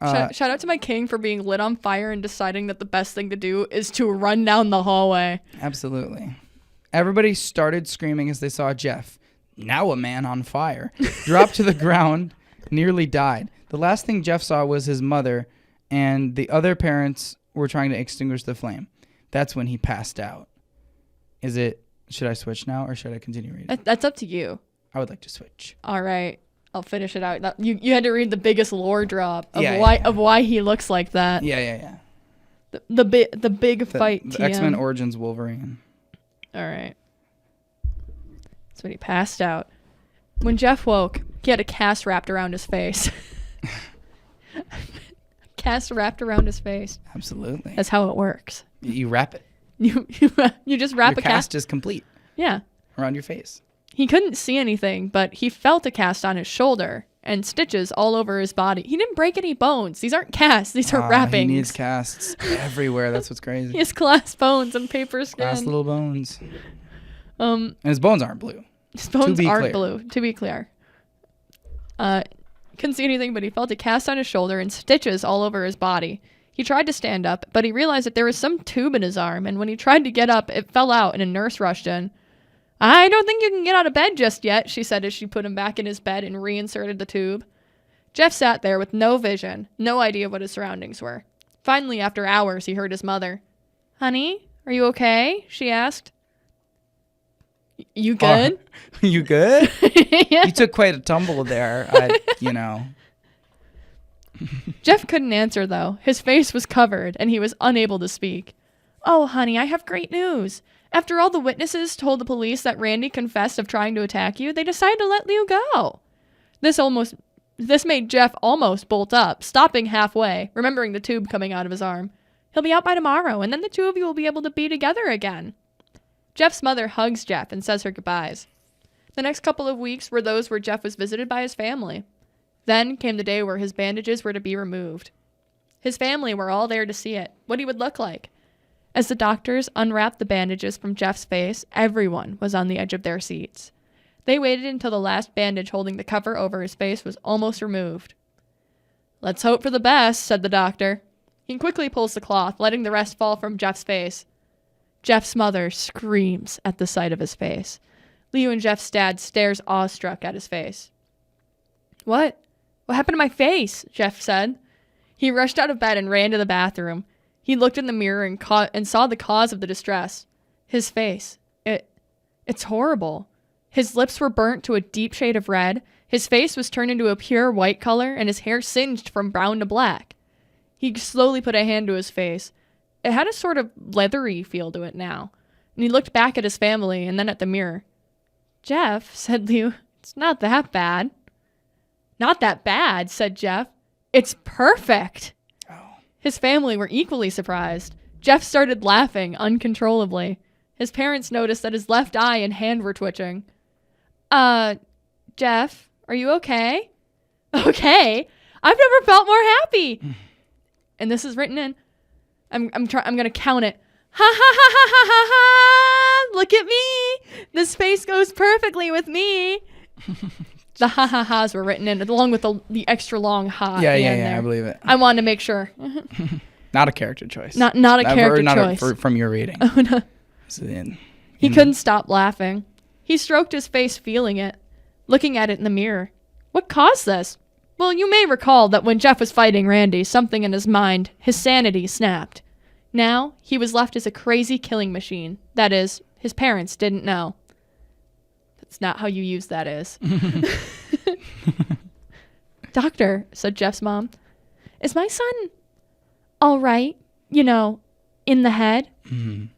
Shout out to my king for being lit on fire and deciding that the best thing to do is to run down the hallway. Absolutely. Everybody started screaming as they saw Jeff, now a man on fire, drop to the ground, nearly died. The last thing Jeff saw was his mother, and the other parents were trying to extinguish the flame. That's when he passed out. Should I switch now, or should I continue reading? That's up to you. I would like to switch. All right. I'll finish it out. You had to read the biggest lore drop of Yeah. why he looks like that. Yeah. The big fight. The TM. X-Men Origins Wolverine. All right. That's when he passed out. When Jeff woke, he had a cast wrapped around his face. Cast wrapped around his face. Absolutely. That's how it works. You wrap it. You just wrap Your a cast is complete. Yeah. Around your face. He couldn't see anything, but he felt a cast on his shoulder and stitches all over his body. He didn't break any bones. These aren't casts. These are wrappings. He needs casts everywhere. That's what's crazy. He has glass bones and paper skin. Glass little bones. And his bones aren't blue. His bones aren't clear. blue, to be clear. Couldn't see anything, but he felt a cast on his shoulder and stitches all over his body. He tried to stand up, but he realized that there was some tube in his arm, and when he tried to get up, it fell out and a nurse rushed in. I don't think you can get out of bed just yet, she said as she put him back in his bed and reinserted the tube. Jeff sat there with no vision, no idea what his surroundings were. Finally, after hours, he heard his mother. Honey, are you okay? She asked. You good? You good? Yeah. You took quite a tumble there. Jeff couldn't answer, though. His face was covered, and he was unable to speak. Oh, honey, I have great news. After all the witnesses told the police that Randy confessed of trying to attack you, they decided to let you go. This made Jeff almost bolt up, stopping halfway, remembering the tube coming out of his arm. He'll be out by tomorrow, and then the two of you will be able to be together again. Jeff's mother hugs Jeff and says her goodbyes. The next couple of weeks were those where Jeff was visited by his family. Then came the day where his bandages were to be removed. His family were all there to see it, what he would look like. As the doctors unwrapped the bandages from Jeff's face, everyone was on the edge of their seats. They waited until the last bandage holding the cover over his face was almost removed. Let's hope for the best, said the doctor. He quickly pulls the cloth, letting the rest fall from Jeff's face. Jeff's mother screams at the sight of his face. Leo and Jeff's dad stares awestruck at his face. What? What happened to my face? Jeff said. He rushed out of bed and ran to the bathroom. He looked in the mirror and saw the cause of the distress. His face. It's horrible. His lips were burnt to a deep shade of red. His face was turned into a pure white color, and his hair singed from brown to black. He slowly put a hand to his face. It had a sort of leathery feel to it now, and he looked back at his family and then at the mirror. Jeff, said Leo, it's not that bad. Not that bad, said Jeff. It's perfect. His family were equally surprised. Jeff started laughing uncontrollably. His parents noticed that his left eye and hand were twitching. Jeff, are you okay? Okay? I've never felt more happy. And this is written in. I'm gonna count it. Ha ha ha ha ha ha ha! Look at me. This face goes perfectly with me. The ha ha ha's were written in along with the extra long ha. Yeah, I believe it. I wanted to make sure. Not a character choice. Not a character choice. From your reading. Oh, no. He Mm-hmm. couldn't stop laughing. He stroked his face, feeling it, looking at it in the mirror. What caused this? Well, you may recall that when Jeff was fighting Randy, something in his mind, his sanity, snapped. Now, he was left as a crazy killing machine. That is, his parents didn't know. That's not how you use that is. Doctor, said Jeff's mom, is my son all right, in the head? Mm.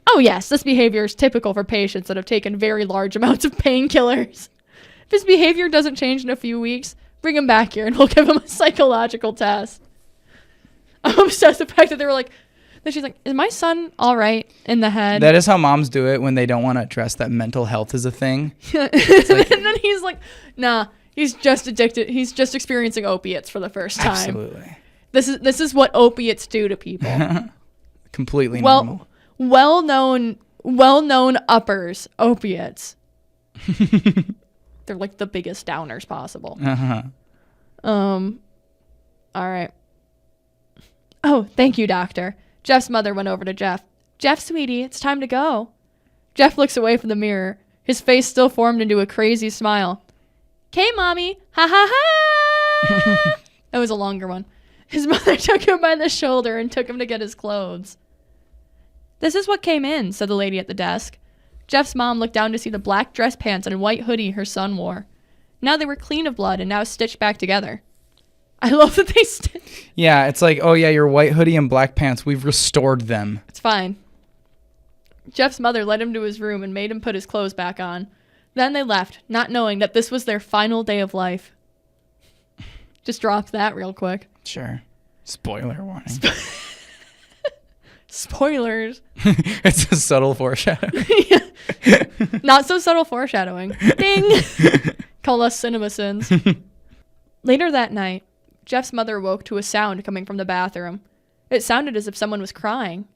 Oh, yes, this behavior is typical for patients that have taken very large amounts of painkillers. If his behavior doesn't change in a few weeks, bring him back here and we'll give him a psychological test. I'm obsessed with the fact that they were like, then she's like, is my son all right in the head? That is how moms do it when they don't want to address that mental health is a thing. And then he's like, nah, he's just addicted. He's just experiencing opiates for the first time. Absolutely. This is what opiates do to people. Completely normal. Well-known uppers, opiates. They're like the biggest downers possible. Uh-huh. All right. Oh, thank you, doctor. Jeff's mother went over to Jeff. Jeff, sweetie, it's time to go. Jeff looks away from the mirror, his face still formed into a crazy smile. "'Kay, mommy. Ha ha ha!" That was a longer one. His mother took him by the shoulder and took him to get his clothes. "This is what came in," said the lady at the desk. Jeff's mom looked down to see the black dress pants and white hoodie her son wore. Now they were clean of blood and now stitched back together. I love that they Yeah, it's like, oh yeah, your white hoodie and black pants, we've restored them. It's fine. Jeff's mother led him to his room and made him put his clothes back on. Then they left, not knowing that this was their final day of life. Just drop that real quick. Sure. Spoiler warning. Spoilers. It's a subtle foreshadowing. Not so subtle foreshadowing. Ding! Call us CinemaSins. Later that night, Jeff's mother woke to a sound coming from the bathroom. It sounded as if someone was crying.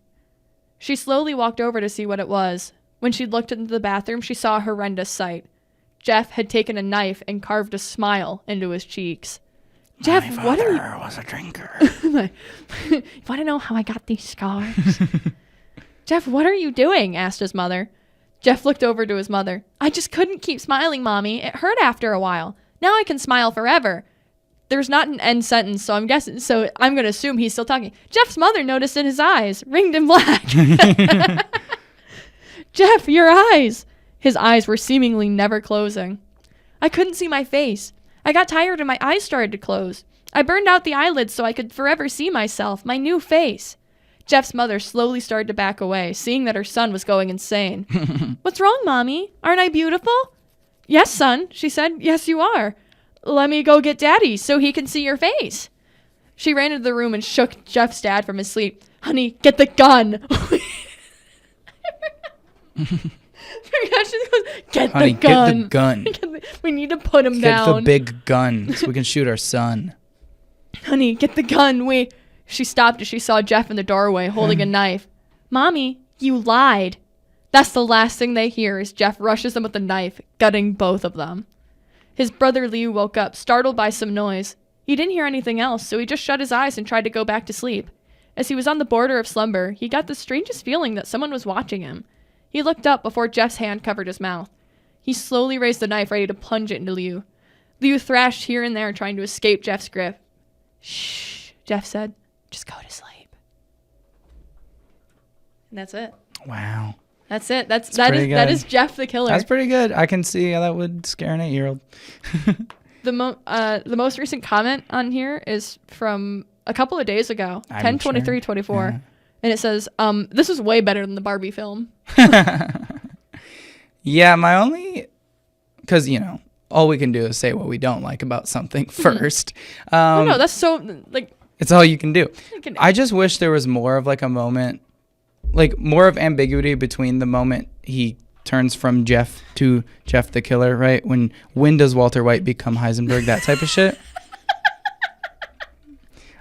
She slowly walked over to see what it was. When she looked into the bathroom, she saw a horrendous sight. Jeff had taken a knife and carved a smile into his cheeks. Jeff, what are you... My father was a drinker. You want to know how I got these scars? Jeff, what are you doing? Asked his mother. Jeff looked over to his mother. I just couldn't keep smiling, Mommy. It hurt after a while. Now I can smile forever. There's not an end sentence, so I'm going to assume he's still talking. Jeff's mother noticed in his eyes, ringed in black. Jeff, your eyes. His eyes were seemingly never closing. I couldn't see my face. I got tired and my eyes started to close. I burned out the eyelids so I could forever see myself, my new face. Jeff's mother slowly started to back away, seeing that her son was going insane. What's wrong, Mommy? Aren't I beautiful? Yes, son, she said. Yes, you are. Let me go get Daddy so he can see your face. She ran into the room and shook Jeff's dad from his sleep. Honey, get the gun. Get Honey, the gun. get the gun. We need to put him Get down. the big gun so we can shoot our son. Honey, get the gun. Wait. She stopped as she saw Jeff in the doorway holding a knife. Mommy, you lied. That's the last thing they hear as Jeff rushes them with the knife, gutting both of them. His brother Liu woke up, startled by some noise. He didn't hear anything else, so he just shut his eyes and tried to go back to sleep. As he was on the border of slumber, he got the strangest feeling that someone was watching him. He looked up before Jeff's hand covered his mouth. He slowly raised the knife, ready to plunge it into Liu. Liu thrashed here and there, trying to escape Jeff's grip. Shh, Jeff said. Just go to sleep. And that's it. Wow. That's it. That is Jeff the Killer. That's pretty good. I can see how that would scare an 8-year-old. The most recent comment on here is from a couple of days ago, 10/23/24, yeah. And it says, "This is way better than the Barbie film." Yeah, because all we can do is say what we don't like about something first. No, that's so it's all you can do. I just wish there was more of a moment, more of ambiguity between the moment he turns from Jeff to Jeff the Killer, right? When does Walter White become Heisenberg? That type of shit.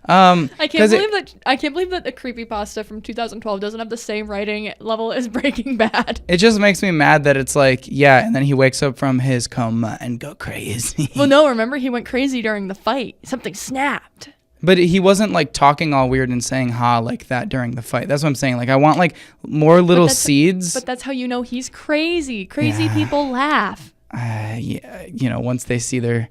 I can't believe that the creepypasta from 2012 doesn't have the same writing level as Breaking Bad. It just makes me mad that it's and then he wakes up from his coma and go crazy. Well, no, remember he went crazy during the fight. Something snapped. But he wasn't talking all weird and saying ha like that during the fight. That's what I'm saying. I want more little seeds. But that's how you know he's crazy. Crazy people laugh. Yeah, once they see their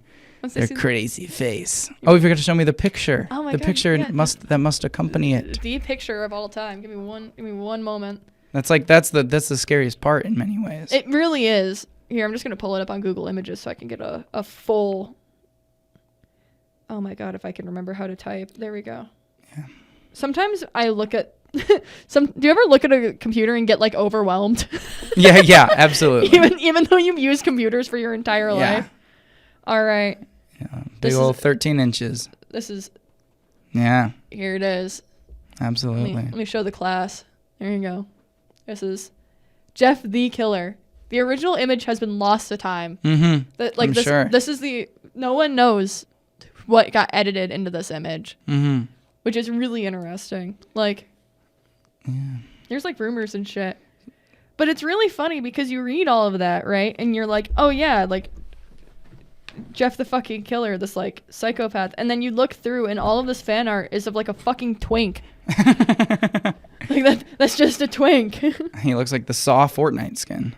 crazy face. Oh, we forgot to show me the picture. Oh my God. The picture must accompany it. The picture of all time. Give me one moment. That's the scariest part in many ways. It really is. Here, I'm just gonna pull it up on Google Images so I can get a full. Oh my God, if I can remember how to type. There we go. Yeah. Sometimes I look at do you ever look at a computer and get overwhelmed? Yeah, absolutely. even though you've used computers for your entire life. All right. Yeah, big old 13 inches. This is. Yeah. Here it is. Absolutely. Let me show the class. There you go. This is Jeff the Killer. The original image has been lost to time. Mm-hmm. Sure. This is no one knows what got edited into this image, which is really interesting. There's rumors and shit, but it's really funny because you read all of that, right? And you're like, oh yeah, Jeff the fucking Killer, this like psychopath, and then you look through and all of this fan art is of like a fucking twink. Like that's just a twink. He looks like the Saw Fortnite skin.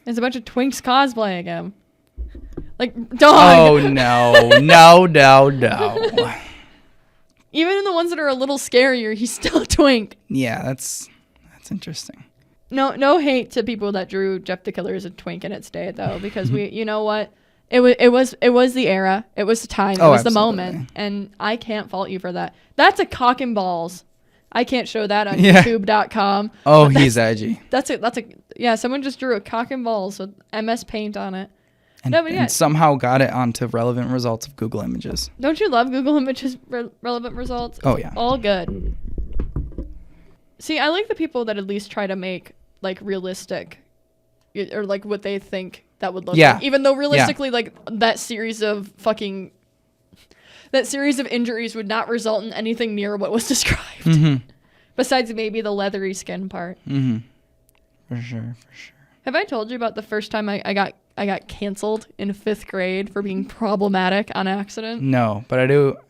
There's a bunch of twinks cosplaying him. Like, dog. Oh no, no. Even in the ones that are a little scarier, he's still a twink. Yeah, that's interesting. No hate to people that drew Jeff the Killer as a twink in its day though, because you know what? It was the era. It was the time. It was absolutely. the moment, and I can't fault you for that. That's a cock and balls. I can't show that on YouTube.com. Oh, he's edgy. That's a someone just drew a cock and balls with MS Paint on it. And somehow got it onto relevant results of Google Images. Don't you love Google Images relevant results? Oh yeah. All good. See, I like the people that at least try to make like realistic or like what they think that would look like. Even though realistically like that series of injuries would not result in anything near what was described. Mm-hmm. Besides maybe the leathery skin part. Mm-hmm. For sure. Have I told you about the first time I got canceled in 5th grade for being problematic on accident? No, but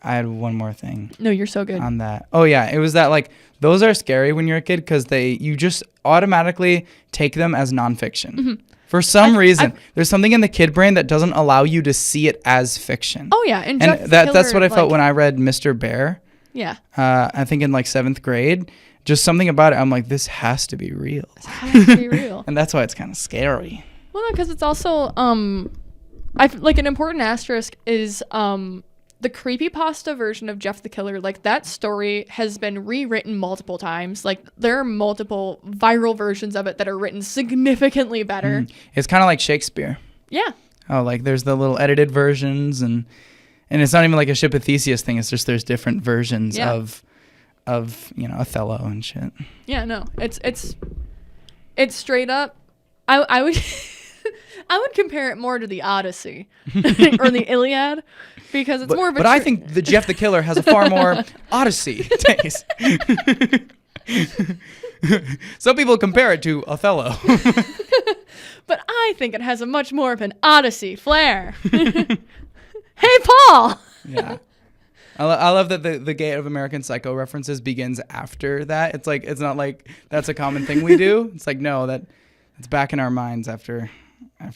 I had one more thing. No, you're so good. On that. Oh yeah, it was that like those are scary when you're a kid because you just automatically take them as nonfiction. Mm-hmm. For some reason, there's something in the kid brain that doesn't allow you to see it as fiction. Oh yeah, and that's what I felt when I read Mr. Bear. Yeah. I think in like 7th grade. Just something about it. I'm like, this has to be real. This has to be real. And that's why it's kind of scary. Well, no, because it's also like an important asterisk is the creepypasta version of Jeff the Killer. Like that story has been rewritten multiple times. Like there are multiple viral versions of it that are written significantly better. It's kind of like Shakespeare. Yeah. Oh, like there's the little edited versions and it's not even like a Ship of Theseus thing. It's just there's different versions of Othello and shit. Yeah, no, it's straight up. I would I would compare it more to the Odyssey or the Iliad because it's more of a. But I think the Jeff the Killer has a far more Odyssey taste. Some people compare it to Othello. But I think it has a much more of an Odyssey flair. Hey, Paul. Yeah. I love that the Gate of American Psycho references begins after that. It's like it's not like that's a common thing we do. It's like no, it's back in our minds after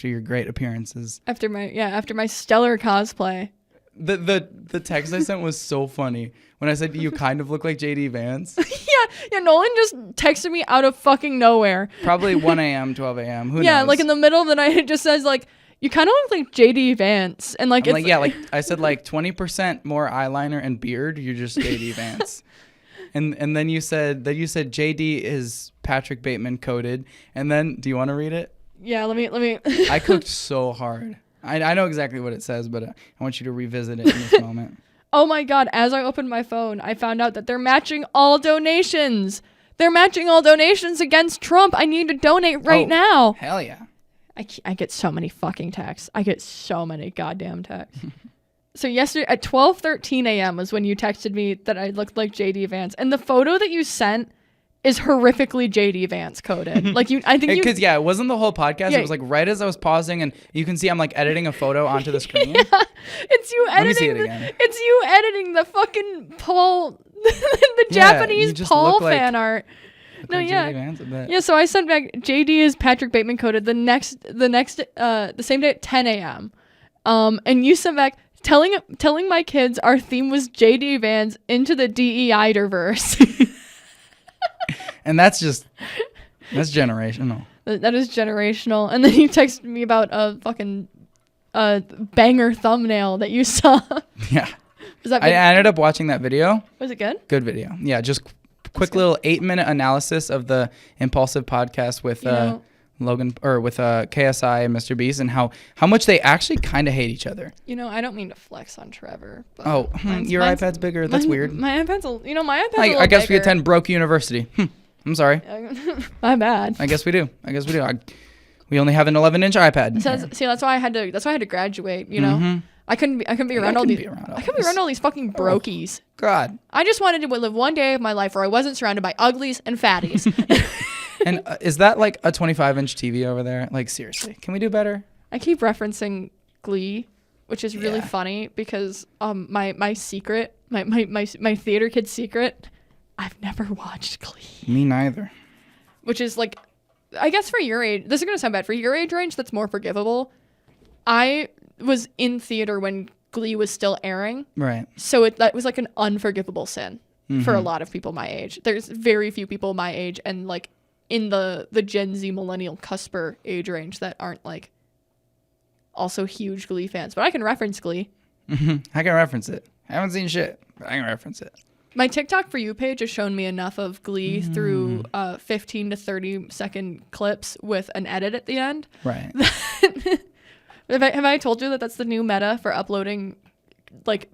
your great appearances. After my stellar cosplay. The text I sent was so funny when I said you kind of look like JD Vance. yeah. Nolynn just texted me out of fucking nowhere. Probably 1 a.m., 12 a.m. Who knows? Yeah, like in the middle of the night, it just says like. You kind of look like JD Vance, and like I'm like I said, like 20% more eyeliner and beard. You're just JD Vance, and then you said JD is Patrick Bateman coded, and then do you want to read it? Yeah, let me. I cooked so hard. I know exactly what it says, but I want you to revisit it in this moment. Oh my God! As I opened my phone, I found out that they're matching all donations. They're matching all donations against Trump. I need to donate right now. Hell yeah. I get so many fucking texts. I get so many goddamn texts. So yesterday at 12:13 a.m. was when you texted me that I looked like JD Vance, and the photo that you sent is horrifically JD Vance coded. Like I think because it wasn't the whole podcast. Yeah. It was like right as I was pausing, and you can see I'm like editing a photo onto the screen. Yeah, it's you editing. Let me see it again. It's you editing the fucking Paul, the Japanese Paul fan art. No, yeah. So I sent back JD is Patrick Bateman coded the same day at 10 a.m. And you sent back telling my kids our theme was JD Vance into the DEI-derverse. And that's generational. That is generational. And then you texted me about a fucking banger thumbnail that you saw. Yeah. I ended up watching that video. Was it good? Good video. Yeah, just quick little 8-minute analysis of the Impulsive podcast with Logan or with KSI and Mr. Beast and how much they actually kind of hate each other. I don't mean to flex on Trevor. But your iPad's bigger. That's weird. My iPad's I guess we attend Broke University. I'm sorry. My bad. I guess we do. We only have an 11-inch iPad. See, that's why I had to graduate. Mm-hmm. I couldn't be around all these fucking brokies. God. I just wanted to live one day of my life where I wasn't surrounded by uglies and fatties. And is that like a 25-inch TV over there? Like seriously, can we do better? I keep referencing Glee. which is really funny because my secret, my theater kid secret, I've never watched Glee. Me neither. Which is like, I guess for your age, this is gonna sound bad, for your age range, that's more forgivable. I was in theater when Glee was still airing, Right. so that was like an unforgivable sin for a lot of people my age. There's very few people my age and like in the Gen Z millennial cusper age range that aren't like also huge Glee fans. But I can reference Glee. I can reference it. I haven't seen shit, but I can reference it. My TikTok For You page has shown me enough of Glee through 15 to 30 second clips with an edit at the end. Right. Have I told you that that's the new meta for uploading like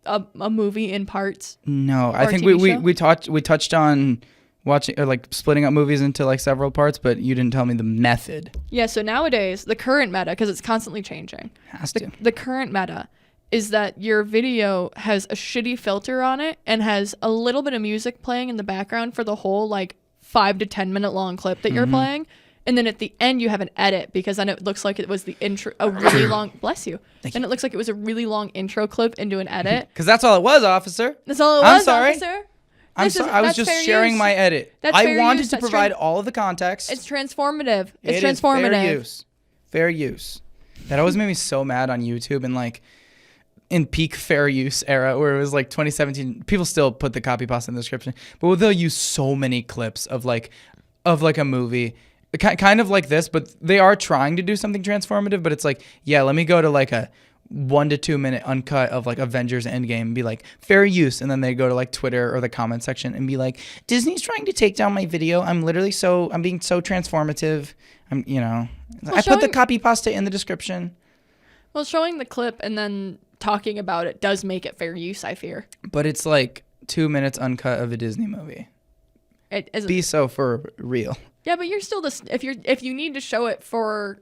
a movie in parts? No, I think TV we touched on watching or like splitting up movies into like several parts, but you didn't tell me the method. Yeah, so nowadays the current meta, because it's constantly changing. Has to. The current meta is that your video has a shitty filter on it and has a little bit of music playing in the background for the whole like 5 to 10 minute long clip that you're playing. And then at the end you have an edit because then it looks like it was the intro, a really long, bless you. Then it looks like it was a really long intro clip into an edit. Because that's all it was, officer. That's all it was, I'm sorry. officer. I'm sorry. I was just sharing my edit. I wanted to provide all of the context. It's transformative. It's It is transformative. fair use. Fair use. That always made me so mad on YouTube and like in peak fair use era where it was like 2017. People still put the copy pasta in the description, but they'll use so many clips of like a movie. Kind of like this, but they are trying to do something transformative, but it's like, yeah, let me go to like a 1 to 2 minute uncut of like Avengers Endgame and be like, fair use. And then they go to like Twitter or the comment section and be like, Disney's trying to take down my video. I'm being so transformative. I put the copy pasta in the description. Well, showing the clip and then talking about it does make it fair use, I fear. But it's like 2 minutes uncut of a Disney movie. It isn't. Be so for real. Yeah, but you're still if you need to show it for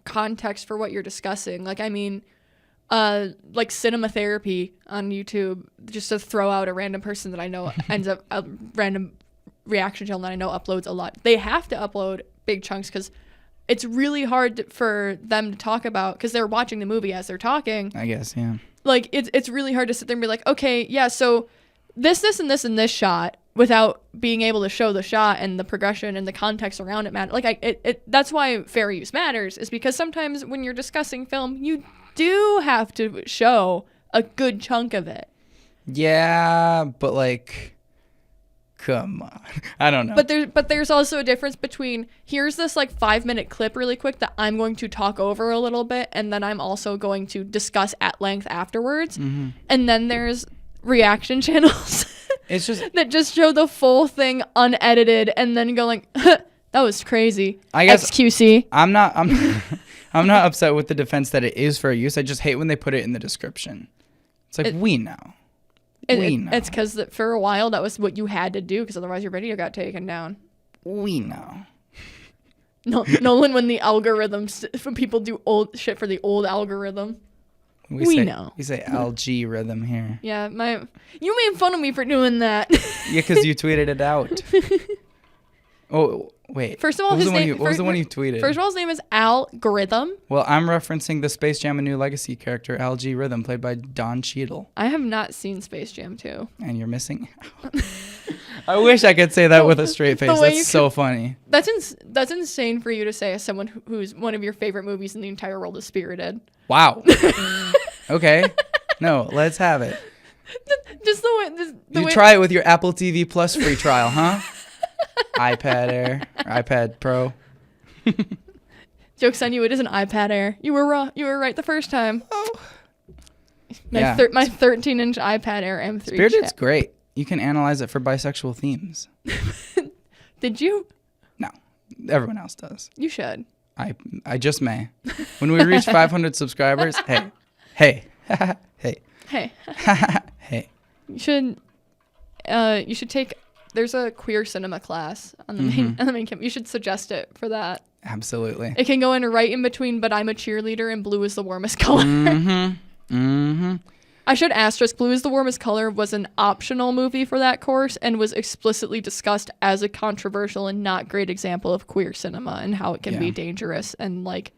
context for what you're discussing, like I mean, like cinema therapy on YouTube, just to throw out a random person that I know ends up a random reaction channel that I know uploads a lot. They have to upload big chunks because it's really hard for them to talk about because they're watching the movie as they're talking. I guess, yeah. Like it's really hard to sit there and be like, okay, yeah, so this and this and this shot, without being able to show the shot and the progression and the context around it matter. Like that's why fair use matters, is because sometimes when you're discussing film, you do have to show a good chunk of it. Yeah, but like, come on. I don't know. But there's also a difference between here's this like 5-minute clip really quick that I'm going to talk over a little bit and then I'm also going to discuss at length afterwards. And then there's reaction channels. It's just that just show the full thing unedited and then go like, that was crazy. I guess XQC. I'm not upset with the defense that it is fair use. I just hate when they put it in the description. It's like, we know. It's because for a while that was what you had to do because otherwise your video got taken down. We know. No, Nolynn, when the algorithms, when people do old shit for the old algorithm. We know. We say LG rhythm here. Yeah, you made fun of me for doing that. Yeah, because you tweeted it out. Oh, wait. First of all, what was the one you tweeted? First of all, his name is Algorithm. Well, I'm referencing the Space Jam: A New Legacy character, LG Rhythm, played by Don Cheadle. I have not seen Space Jam 2. And you're missing out. I wish I could say that with a straight face. That's so funny. That's insane for you to say as someone who's one of your favorite movies in the entire world is Spirited. Wow. Okay. No, let's have it. Just the way. Try it with your Apple TV Plus free trial, huh? iPad Air, or iPad Pro. Joke's on you, it is an iPad Air. You were wrong. You were right the first time. Oh. My 13-inch iPad Air M3. Spirited's great. You can analyze it for bisexual themes. Did you? No. Everyone else does. You should. I just may. When we reach 500 subscribers, hey. Hey. You should take. There's a queer cinema class on the main campus. You should suggest it for that. Absolutely. It can go in right in between, but I'm a cheerleader and blue is the warmest color. I should asterisk, Blue is the Warmest Color was an optional movie for that course and was explicitly discussed as a controversial and not great example of queer cinema and how it can be dangerous and like,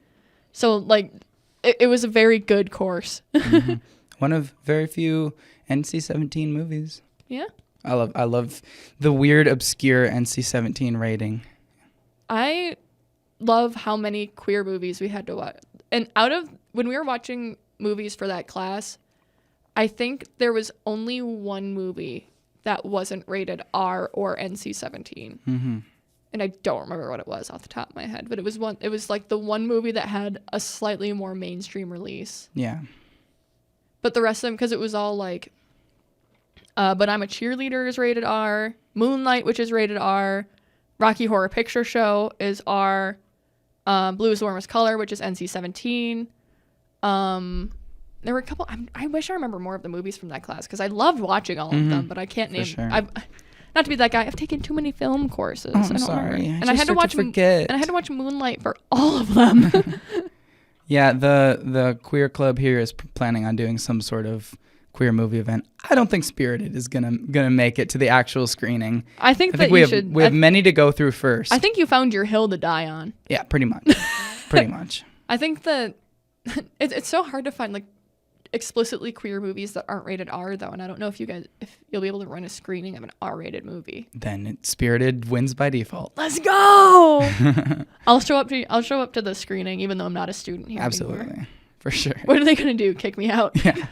so like it was a very good course. One of very few NC-17 movies. Yeah. I love the weird, obscure NC-17 rating. I love how many queer movies we had to watch. And when we were watching movies for that class, I think there was only one movie that wasn't rated R or NC-17. Mm-hmm. And I don't remember what it was off the top of my head, but it was like the one movie that had a slightly more mainstream release. Yeah. But the rest of them, because it was all like, But I'm a Cheerleader is rated R, Moonlight, which is rated R, Rocky Horror Picture Show is R, Blue is the Warmest Color, which is NC-17. There were a couple. I wish I remember more of the movies from that class because I loved watching all of them, but I can't name. Sure. Not to be that guy. I've taken too many film courses. Oh, I I'm don't sorry. remember. I had to watch. Forget. And I had to watch Moonlight for all of them. Yeah, the queer club here is planning on doing some sort of queer movie event. I don't think Spirited is gonna make it to the actual screening. I think we have many to go through first. I think you found your hill to die on. Yeah, pretty much. Pretty much. I think that it's so hard to find like explicitly queer movies that aren't rated R though, and I don't know if you'll be able to run a screening of an R-rated movie. Then Spirited wins by default. Let's go. I'll show up to the screening even though I'm not a student here. Absolutely. Anymore. For sure. What are they gonna do? Kick me out? Yeah.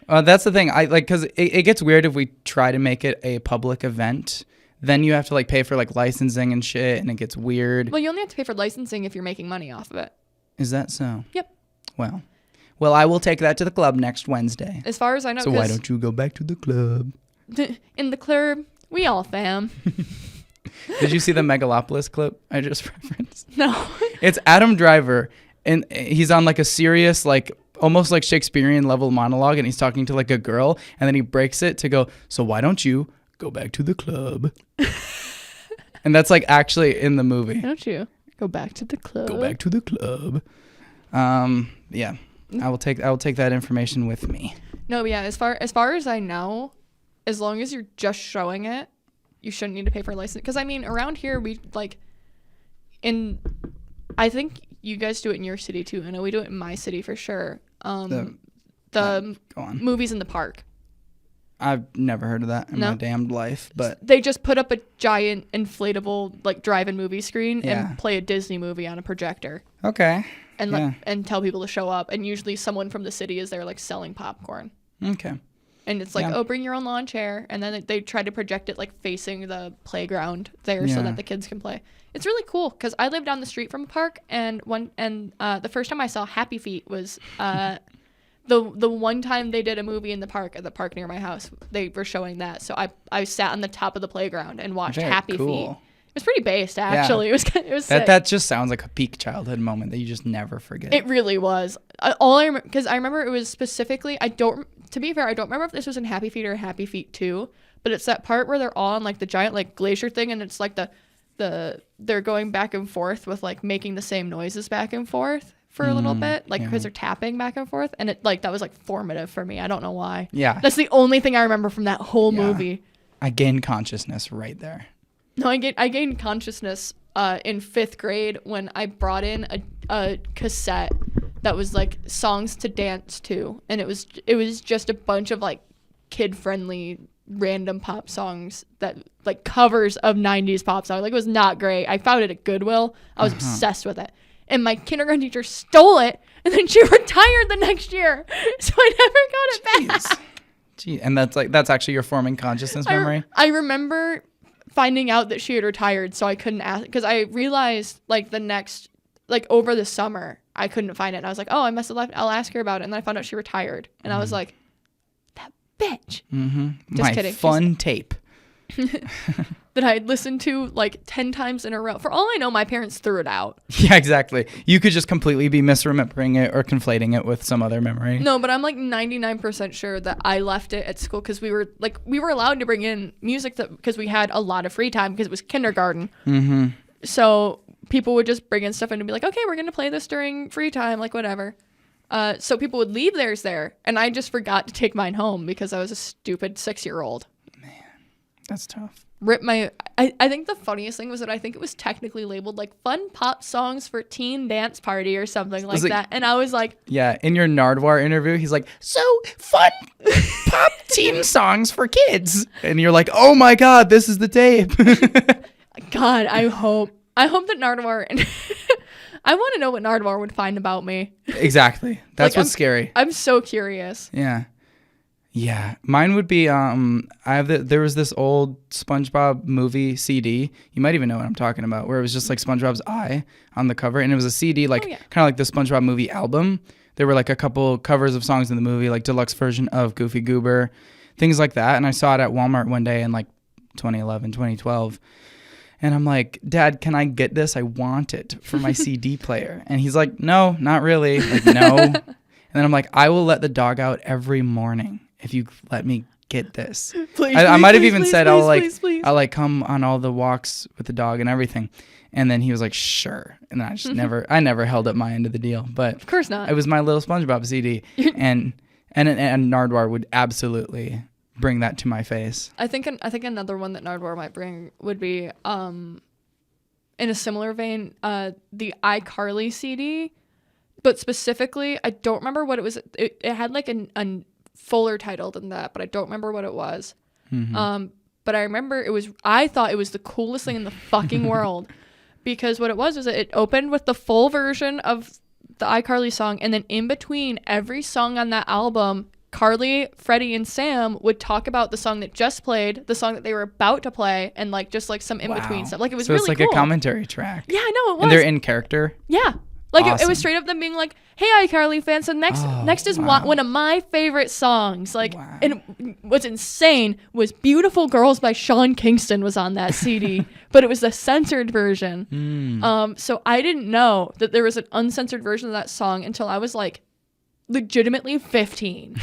That's the thing. I like because it gets weird if we try to make it a public event. Then you have to like pay for like licensing and shit, and it gets weird. Well, you only have to pay for licensing if you're making money off of it. Is that so? Yep. Well, I will take that to the club next Wednesday. As far as I know. So why don't you go back to the club? In the club, we all fam. Did you see the Megalopolis clip I just referenced? No. It's Adam Driver, and he's on like a serious, like almost like Shakespearean level monologue, and he's talking to like a girl, and then he breaks it to go, so why don't you go back to the club? And that's like actually in the movie. Why don't you go back to the club? Go back to the club. Yeah. I will take that information with me. No, yeah, as far as I know, as long as you're just showing it, you shouldn't need to pay for a license. Because I mean, around here we like, I think you guys do it in your city too. I know we do it in my city for sure. The movies in the park. I've never heard of that in my damned life, but they just put up a giant inflatable like drive-in movie screen and play a Disney movie on a projector. Okay. And tell people to show up, and usually someone from the city is there like selling popcorn. Okay. And it's like, bring your own lawn chair, and then they try to project it like facing the playground there so that the kids can play. It's really cool because I live down the street from a park, and the first time I saw Happy Feet was the one time they did a movie in the park at near my house. They were showing that, so I sat on the top of the playground and watched Happy Feet. It was pretty based, actually. Yeah. It was sick. That just sounds like a peak childhood moment that you just never forget. It really was. Because I remember it was specifically. To be fair, I don't remember if this was in Happy Feet or Happy Feet 2, but it's that part where they're all on like the giant like glacier thing, and it's like they're going back and forth with like making the same noises back and forth for a little bit, like because they're tapping back and forth, and it like that was like formative for me. I don't know why. Yeah, that's the only thing I remember from that whole movie. I gained consciousness right there. No, I gained consciousness in 5th grade when I brought in a cassette that was like songs to dance to, and it was just a bunch of like kid-friendly random pop songs that like covers of 90s pop songs. Like it was not great. I found it at Goodwill. I was obsessed with it. And my kindergarten teacher stole it, and then she retired the next year, so I never got it back. Gee, and that's actually your forming consciousness memory? I remember finding out that she had retired, so I couldn't ask, because I realized like over the summer I couldn't find it, and I was like, oh, I must have left. I'll ask her about it, and then I found out she retired, and I was like, that bitch. Just kidding. Fun tape that I had listened to like 10 times in a row. For all I know, my parents threw it out. Yeah, exactly. You could just completely be misremembering it or conflating it with some other memory. No, but I'm like 99% sure that I left it at school because we were allowed to bring in music because we had a lot of free time because it was kindergarten. So people would just bring in stuff and be like, okay, we're going to play this during free time, like whatever. So people would leave theirs there, and I just forgot to take mine home because I was a stupid 6-year-old. That's tough. I I think the funniest thing was that I think it was technically labeled like fun pop songs for teen dance party or something like that. And I was like, yeah, in your Nardwuar interview, he's like, so fun pop teen songs for kids. And you're like, oh my God, this is the tape. God, I hope that Nardwuar, and I want to know what Nardwuar would find about me. Exactly. That's what's scary. I'm so curious. Yeah. Yeah, mine would be there was this old SpongeBob movie CD. You might even know what I'm talking about, where it was just like SpongeBob's eye on the cover, and it was a CD like kind of like the SpongeBob movie album. There were like a couple covers of songs in the movie, like deluxe version of Goofy Goober, things like that. And I saw it at Walmart one day in like 2011, 2012. And I'm like, Dad, can I get this? I want it for my CD player. And he's like, no, not really. Like, no. And then I'm like, I will let the dog out every morning if you let me get this. Please, I might have even said I'll please. come on all the walks with the dog and everything. And then he was like, sure. And then I just never held up my end of the deal. But of course not. It was my little SpongeBob CD. and Nardwuar would absolutely bring that to my face. I think another one that Nardwuar might bring would be in a similar vein, the iCarly CD. But specifically, I don't remember what it was. It had like a fuller title than that, but I don't remember what it was. Mm-hmm. But I remember I thought it was the coolest thing in the fucking world, because what it was that it opened with the full version of the iCarly song, and then in between every song on that album, Carly, Freddie, and Sam would talk about the song that just played, the song that they were about to play, and like just like some in between stuff. Like it was so really it's like cool. A commentary track. Yeah, I know it was. And they're in character. Yeah. Like awesome. it was straight up them being like, "Hey, iCarly fans, so next is one of my favorite songs." Like, and what's insane was "Beautiful Girls" by Sean Kingston was on that CD, but it was the censored version. So I didn't know that there was an uncensored version of that song until I was like, legitimately 15.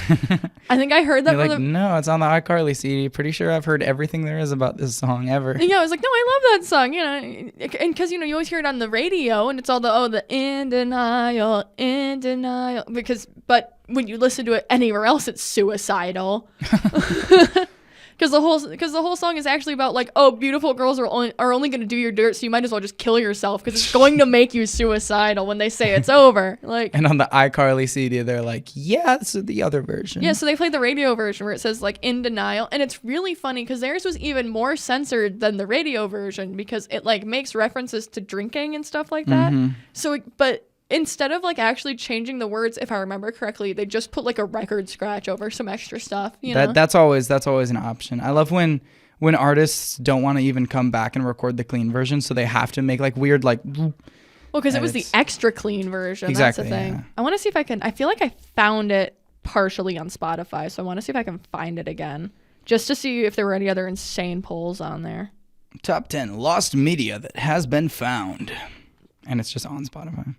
I think I heard that. You're like, no, it's on the iCarly CD. Pretty sure I've heard everything there is about this song ever. Yeah, I was like, no, I love that song, you know, and because you always hear it on the radio, and it's all the in denial, but when you listen to it anywhere else, it's suicidal. Because the whole song is actually about like, oh, beautiful girls are only going to do your dirt, so you might as well just kill yourself because it's going to make you suicidal when they say it's over. Like, and on the iCarly CD, they're like, yeah, this is the other version. Yeah, so they played the radio version where it says like in denial, and it's really funny because theirs was even more censored than the radio version because it like makes references to drinking and stuff like that. Mm-hmm. So, but instead of like actually changing the words, if I remember correctly, they just put like a record scratch over some extra stuff. You know? That's always an option. I love when artists don't want to even come back and record the clean version, so they have to make like weird like. Well, because it was the extra clean version. Exactly. That's the thing. Yeah. I want to see if I can. I feel like I found it partially on Spotify, so I want to see if I can find it again, just to see if there were any other insane polls on there. Top 10 lost media that has been found, and it's just on Spotify.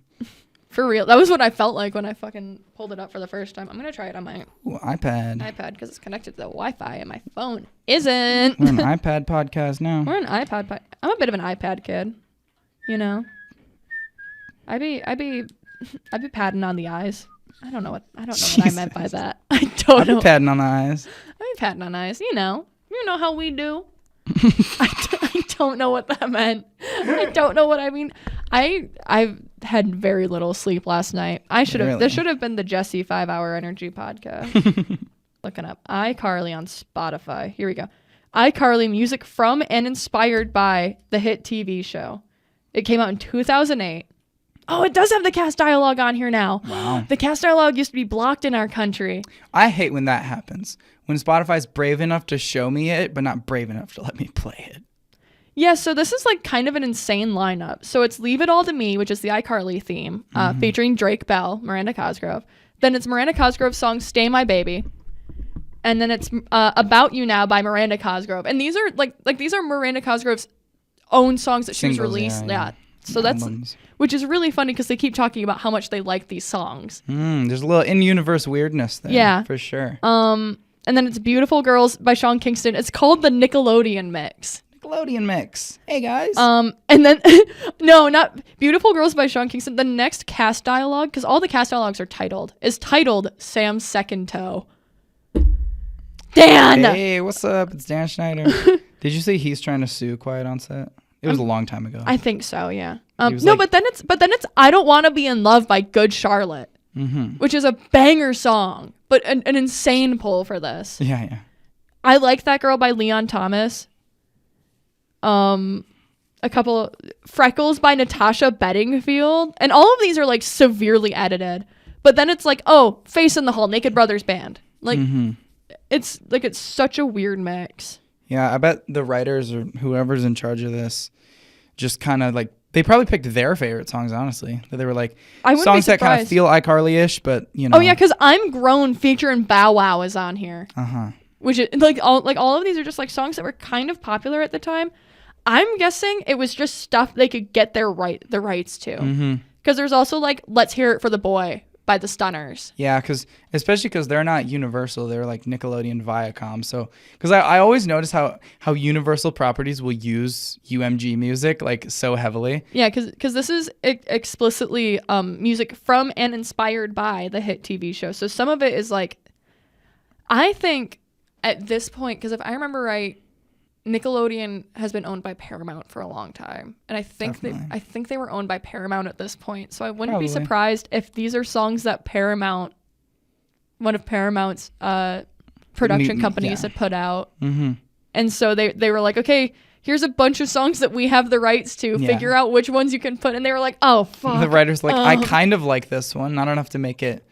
For real. That was what I felt like when I fucking pulled it up for the first time. I'm going to try it on my iPad because it's connected to the Wi-Fi and my phone isn't. We're an iPad podcast now. We're an iPad I'm a bit of an iPad kid. You know? I be patting on the eyes. I don't know what I meant by that. I don't know. I be patting on the eyes. I be patting on eyes. You know how we do. I don't know what that meant. I don't know what I mean. I've had very little sleep last night. This should have been the Jessi 5-Hour Energy podcast. Looking up iCarly on Spotify. Here we go. iCarly, music from and inspired by the hit TV show. It came out in 2008. Oh, it does have the cast dialogue on here now. Wow. The cast dialogue used to be blocked in our country. I hate when that happens. When Spotify's brave enough to show me it, but not brave enough to let me play it. Yeah, so this is like kind of an insane lineup. So it's Leave It All to Me, which is the iCarly theme, featuring Drake Bell, Miranda Cosgrove. Then it's Miranda Cosgrove's song Stay My Baby. And then it's About You Now by Miranda Cosgrove. And these are these are Miranda Cosgrove's own songs that she was released. Yeah. So albums. Which is really funny because they keep talking about how much they like these songs. There's a little in-universe weirdness there. Yeah. For sure. And then it's Beautiful Girls by Sean Kingston. It's called the Nickelodeon Mix. Nickelodeon Mix. Hey, guys. And then, no, not Beautiful Girls by Sean Kingston. The next cast dialogue, because all the cast dialogues are titled Sam's Second Toe. Dan! Hey, what's up? It's Dan Schneider. Did you say he's trying to sue Quiet on Set? It was a long time ago. I think so, yeah. He was No, like- but then it's I Don't Want to Be in Love by Good Charlotte, which is a banger song, but an insane pull for this. Yeah. I Like That Girl by Leon Thomas. A couple Freckles by Natasha Bedingfield, and all of these are like severely edited. But then it's like, oh, Face in the Hall, Naked Brothers Band. Like it's such a weird mix. Yeah, I bet the writers or whoever's in charge of this just kind of like, they probably picked their favorite songs, honestly. That they were like, I wouldn't songs be that kind of surprised. feel iCarly-ish, but you know. Oh yeah, because I'm Grown featuring Bow Wow is on here. Which is like all of these are just like songs that were kind of popular at the time. I'm guessing it was just stuff they could get the rights to. Because there's also like Let's Hear It for the Boy by the Stunners. Yeah, especially because they're not Universal, they're like Nickelodeon, Viacom. So because I always notice how Universal properties will use UMG music like so heavily. Yeah, because this is explicitly music from and inspired by the hit TV show. So some of it is like, I think at this point, because if I remember right, Nickelodeon has been owned by Paramount for a long time, and I think they were owned by Paramount at this point. So I wouldn't be surprised if these are songs that one of Paramount's production companies had put out, and so they were like, okay, here's a bunch of songs that we have the rights to. Figure out which ones you can put, and they were like, oh fuck. The writers like, I kind of like this one. I don't have to make it.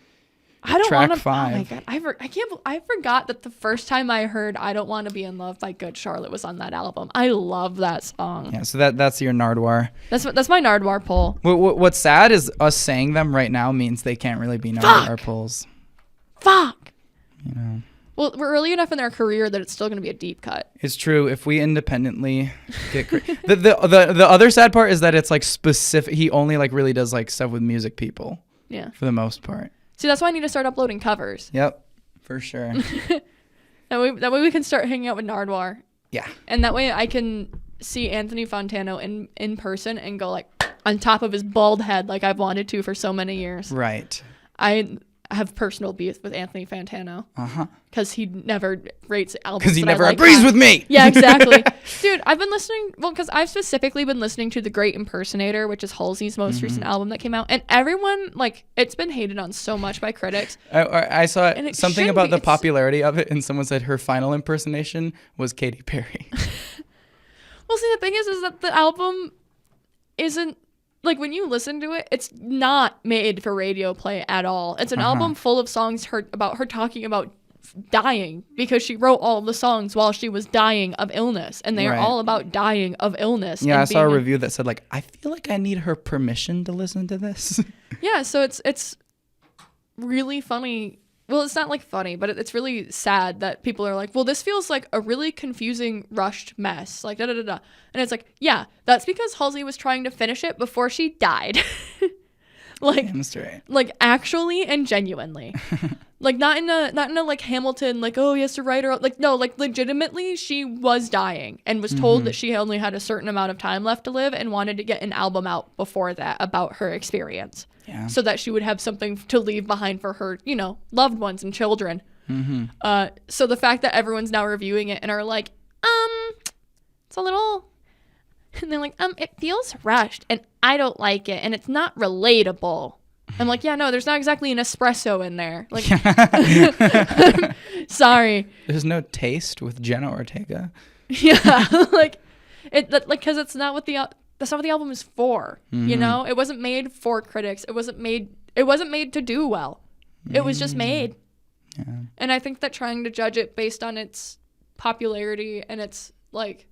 I don't track want to. 5. Oh my god, I can't. I forgot that the first time I heard "I Don't Want to Be in Love" by Good Charlotte was on that album. I love that song. Yeah, so that's your Nardwuar. That's my Nardwuar pull. What's sad is us saying them right now means they can't really be Nardwuar pulls. Fuck. You know. Well, we're early enough in their career that it's still going to be a deep cut. It's true. If we independently get the other sad part is that it's like specific. He only like really does like stuff with music people. Yeah. For the most part. See, that's why I need to start uploading covers. Yep, for sure. That way we can start hanging out with Nardwuar. Yeah. And that way I can see Anthony Fontano in person and go like on top of his bald head like I've wanted to for so many years. Right. I have personal beef with Anthony Fantano. Because he never rates albums. Because he that never I like agrees with me. Yeah, exactly. Dude, I've been listening, because I've specifically been listening to The Great Impersonator, which is Halsey's most recent album that came out. And everyone, like, it's been hated on so much by critics. I saw something about the It's- popularity of it, and someone said her final impersonation was Katy Perry. Well, see, the thing is that the album isn't, like, when you listen to it, it's not made for radio play at all. It's an album full of songs about her talking about dying, because she wrote all of the songs while she was dying of illness, and they are all about dying of illness. Yeah, and I saw a being review that said, like, I feel like I need her permission to listen to this. Yeah, so it's really funny. Well, it's not like funny, but it's really sad that people are like, well, this feels like a really confusing, rushed mess. Like, da da da da. And it's like, yeah, that's because Halsey was trying to finish it before she died. Like, like actually and genuinely. Like, not in a like Hamilton, like, oh, he has to write her. Like, no, like legitimately, she was dying and was told that she only had a certain amount of time left to live and wanted to get an album out before that about her experience. Yeah. So that she would have something to leave behind for her, you know, loved ones and children. So the fact that everyone's now reviewing it and are like, it's a little, and they're like, it feels rushed and I don't like it and it's not relatable. I'm like, yeah, no, there's not exactly an espresso in there. Like, sorry. There's no taste with Jenna Ortega. Yeah, like, because it's not what that's not what the album is for. You know, it wasn't made for critics. It wasn't made to do well. It was just made. Yeah. And I think that trying to judge it based on its popularity and its like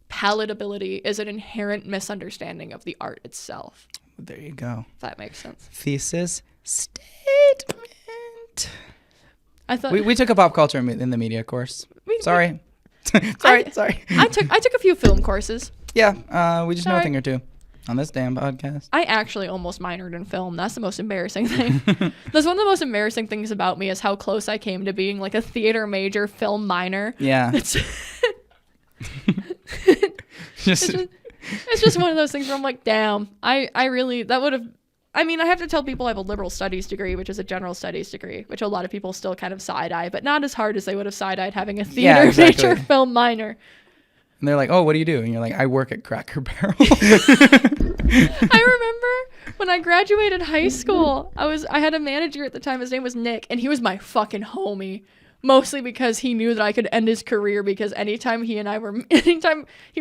palatability is an inherent misunderstanding of the art itself. There you go. If that makes sense. Thesis statement. I thought we took a pop culture in the media course. Sorry. Sorry. I took a few film courses. Yeah, we just know a thing or two on this damn podcast. I actually almost minored in film. That's the most embarrassing thing. That's one of the most embarrassing things about me is how close I came to being like a theater major film minor. Yeah. It's just one of those things where I'm like, damn, I really, that would have, I mean, I have to tell people I have a liberal studies degree, which is a general studies degree, which a lot of people still kind of side-eye, but not as hard as they would have side-eyed having a theater major film minor. And they're like, oh, what do you do? And you're like, I work at Cracker Barrel. I remember when I graduated high school, I had a manager at the time. His name was Nick, and he was my fucking homie. Mostly because he knew that I could end his career, because anytime he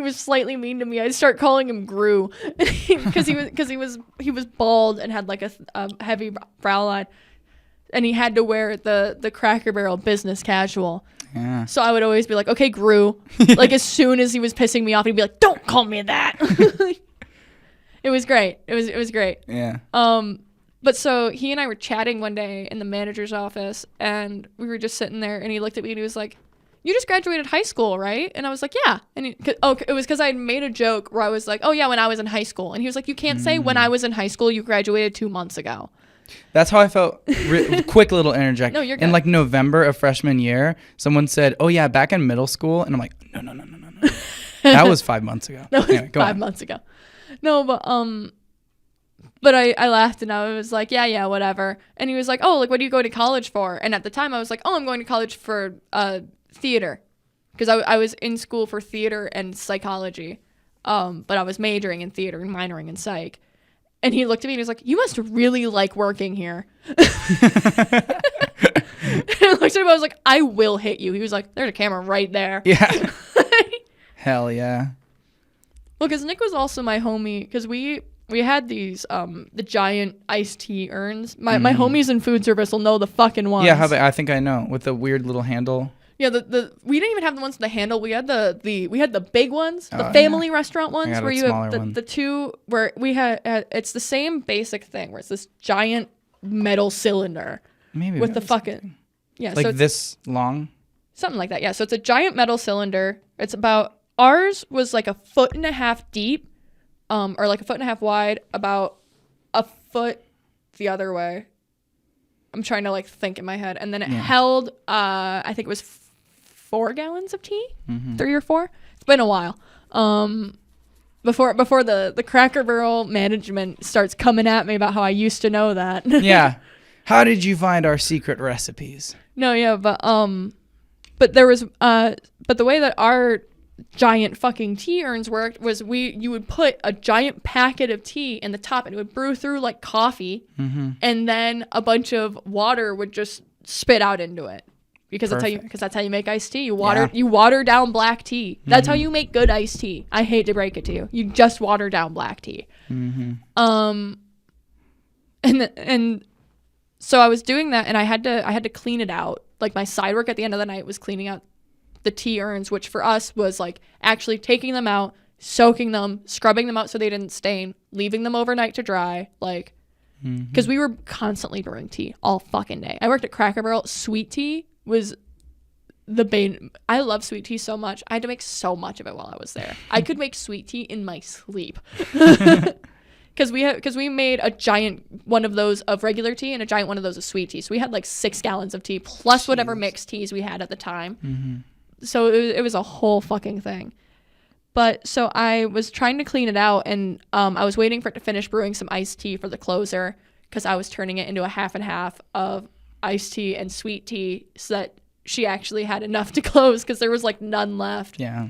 was slightly mean to me, I'd start calling him Gru, because he was bald and had like a heavy brow line, and he had to wear the Cracker Barrel business casual. Yeah. So I would always be like, okay, Gru. Like as soon as he was pissing me off, he'd be like, don't call me that. It was great. It was great. Yeah. But so he and I were chatting one day in the manager's office, and we were just sitting there, and he looked at me and he was like, you just graduated high school, right? And I was like, yeah. And it was because I had made a joke where I was like, oh yeah, when I was in high school. And he was like, you can't say when I was in high school, you graduated 2 months ago. That's how I felt. Quick little interject. No, you're good. In like November of freshman year, someone said, oh yeah, back in middle school. And I'm like, no. That was 5 months ago. That was anyway, go 5 on. months ago. No, but I laughed, and I was like, yeah, whatever. And he was like, oh, like, what do you go to college for? And at the time I was like, oh, I'm going to college for theater, because I was in school for theater and psychology, but I was majoring in theater and minoring in psych. And he looked at me and he was like, you must really like working here. And I looked at him, I was like, I will hit you. He was like, there's a camera right there. Yeah. Hell yeah. Well, because Nick was also my homie, because we had these the giant iced tea urns. My homies in food service will know the fucking ones. Yeah, I think I know, with the weird little handle. Yeah, we didn't even have the ones with the handle. We had the big ones, the family restaurant ones, where you have the two where we had it's the same basic thing where it's this giant metal cylinder. Maybe with the fucking like so this long. Something like that. Yeah, so it's a giant metal cylinder. It's about, ours was like 1.5 feet deep. Or like 1.5 feet wide, about a foot the other way. I'm trying to like think in my head. And then it held, I think it was 4 gallons of tea, 3 or 4. It's been a while. Before the Cracker Barrel management starts coming at me about how I used to know that. Yeah. How did you find our secret recipes? No, yeah, but there was, but the way that our giant fucking tea urns worked was you would put a giant packet of tea in the top, and it would brew through like coffee, and then a bunch of water would just spit out into it, because that's how you make iced tea. You water down black tea. That's how you make good iced tea. I hate to break it to you. You just water down black tea. And so I was doing that, and I had to clean it out. Like my side work at the end of the night was cleaning out the tea urns, which for us was like actually taking them out, soaking them, scrubbing them out so they didn't stain, leaving them overnight to dry, like, because we were constantly brewing tea all fucking day. I worked at Cracker Barrel. Sweet tea was the bane. I love sweet tea so much. I had to make so much of it while I was there. I could make sweet tea in my sleep. Because we made a giant one of those of regular tea and a giant one of those of sweet tea. So we had like 6 gallons of tea plus whatever mixed teas we had at the time. So it was a whole fucking thing. But so I was trying to clean it out, and I was waiting for it to finish brewing some iced tea for the closer, because I was turning it into a half and half of iced tea and sweet tea, so that she actually had enough to close, because there was like none left. Yeah.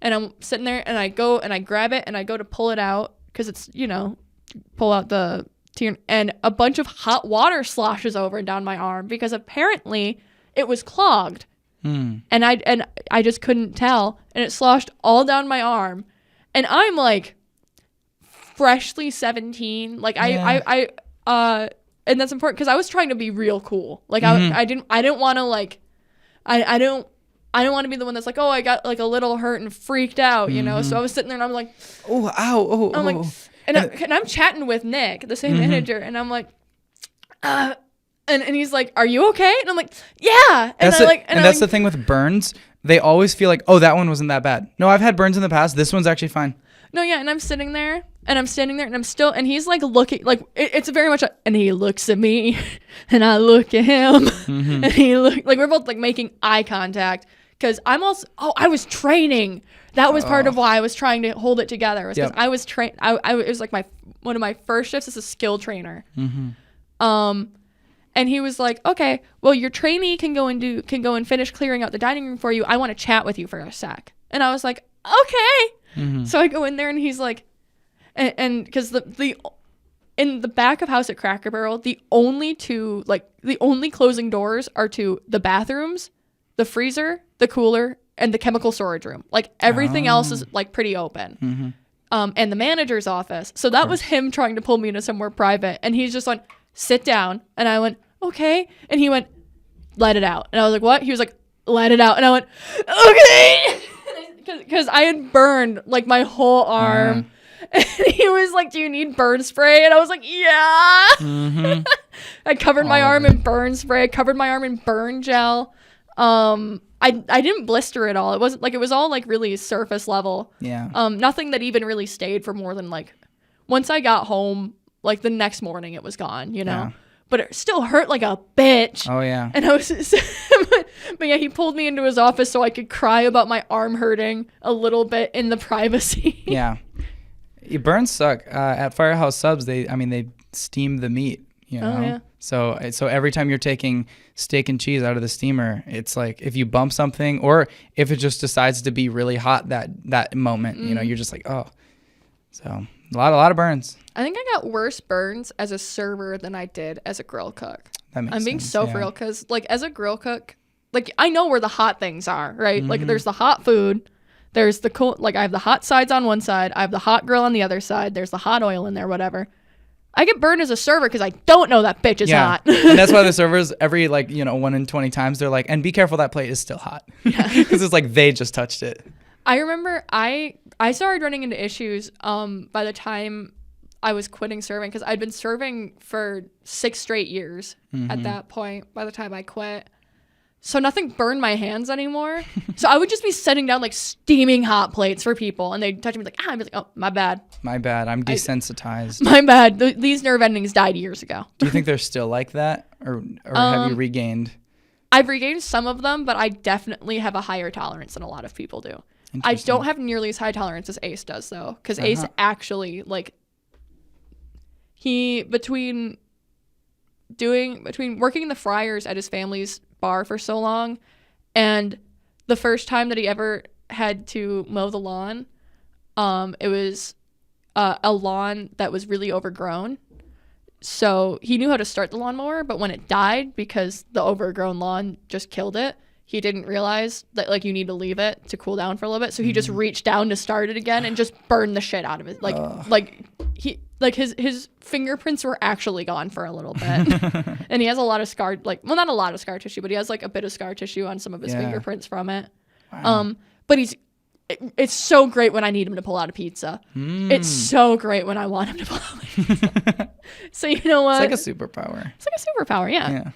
And I'm sitting there, and I go and I grab it, and I go to pull it out, because it's, pull out the tea, and a bunch of hot water sloshes over and down my arm, because apparently it was clogged. And I just couldn't tell, and it sloshed all down my arm, and I'm like freshly 17, like I and that's important because I was trying to be real cool, like I didn't want to like I don't want to be the one that's like, oh, I got like a little hurt and freaked out, so I was sitting there and I'm like, oh, ow, I'm like, and I'm chatting with Nick, the same manager, and I'm like, And he's like, "Are you okay?" And I'm like, "Yeah." And that's the thing with burns. They always feel like, "Oh, that one wasn't that bad." No, I've had burns in the past. This one's actually fine. No, yeah. And I'm sitting there, and I'm standing there, and I'm still, and he's like looking, like it's very much, and he looks at me, and I look at him, and he like we're both like making eye contact, because I'm also, I was training. That was part of why I was trying to hold it together. Was because I was trained. It was like one of my first shifts as a skill trainer. And he was like, okay, well, your trainee can go and finish clearing out the dining room for you. I want to chat with you for a sec. And I was like, okay. So I go in there and he's like, and because the in the back of house at Cracker Barrel, the only closing doors are to the bathrooms, the freezer, the cooler, and the chemical storage room. Like everything else is like pretty open. And the manager's office. So that was him trying to pull me into somewhere private. And he's just like, sit down. And I went, okay. And he went, let it out. And I was like, what? He was like, let it out. And I went, okay. Because I had burned like my whole arm. And he was like, do you need burn spray? And I was like, yeah. I covered my arm in burn spray. I covered my arm in burn gel. I didn't blister it all. It wasn't like, it was all like really surface level. Yeah. Nothing that even really stayed for more than like, once I got home, like the next morning it was gone, you know? Yeah. But it still hurt like a bitch. Oh yeah. And I was, but yeah, he pulled me into his office so I could cry about my arm hurting a little bit in the privacy. Yeah. Burns suck. At Firehouse Subs, they steam the meat, you know? Oh, yeah. So every time you're taking steak and cheese out of the steamer, it's like if you bump something or if it just decides to be really hot that moment, you know, you're just like, oh. So a lot of burns. I think I got worse burns as a server than I did as a grill cook. That makes I'm being sense, so yeah. for real because like as a grill cook, like I know where the hot things are, right? Like there's the hot food. There's the cool, like I have the hot sides on one side. I have the hot grill on the other side. There's the hot oil in there, whatever. I get burned as a server because I don't know that bitch is hot. And that's why the servers every 1 in 20 times they're like, and be careful that plate is still hot. Because it's like they just touched it. I remember I started running into issues by the time I was quitting serving because I'd been serving for 6 straight years at that point by the time I quit. So nothing burned my hands anymore. So I would just be setting down like steaming hot plates for people and they'd touch me like, I'd be like, oh, my bad. My bad. I'm desensitized. My bad. These nerve endings died years ago. Do you think they're still like that or have you regained? I've regained some of them, but I definitely have a higher tolerance than a lot of people do. I don't have nearly as high tolerance as Ace does though. Because Ace actually like, between working in the fryers at his family's bar for so long and the first time that he ever had to mow the lawn, it was a lawn that was really overgrown, so he knew how to start the lawnmower, but when it died because the overgrown lawn just killed it, he didn't realize that like you need to leave it to cool down for a little bit, so he just reached down to start it again and just burned the shit out of it. His fingerprints were actually gone for a little bit. And he has a lot of scar, not a lot of scar tissue, but he has like a bit of scar tissue on some of his fingerprints from it. Wow. But it's so great when I need him to pull out a pizza. It's so great when I want him to pull out a pizza. So you know what? It's like a superpower. It's like a superpower, yeah.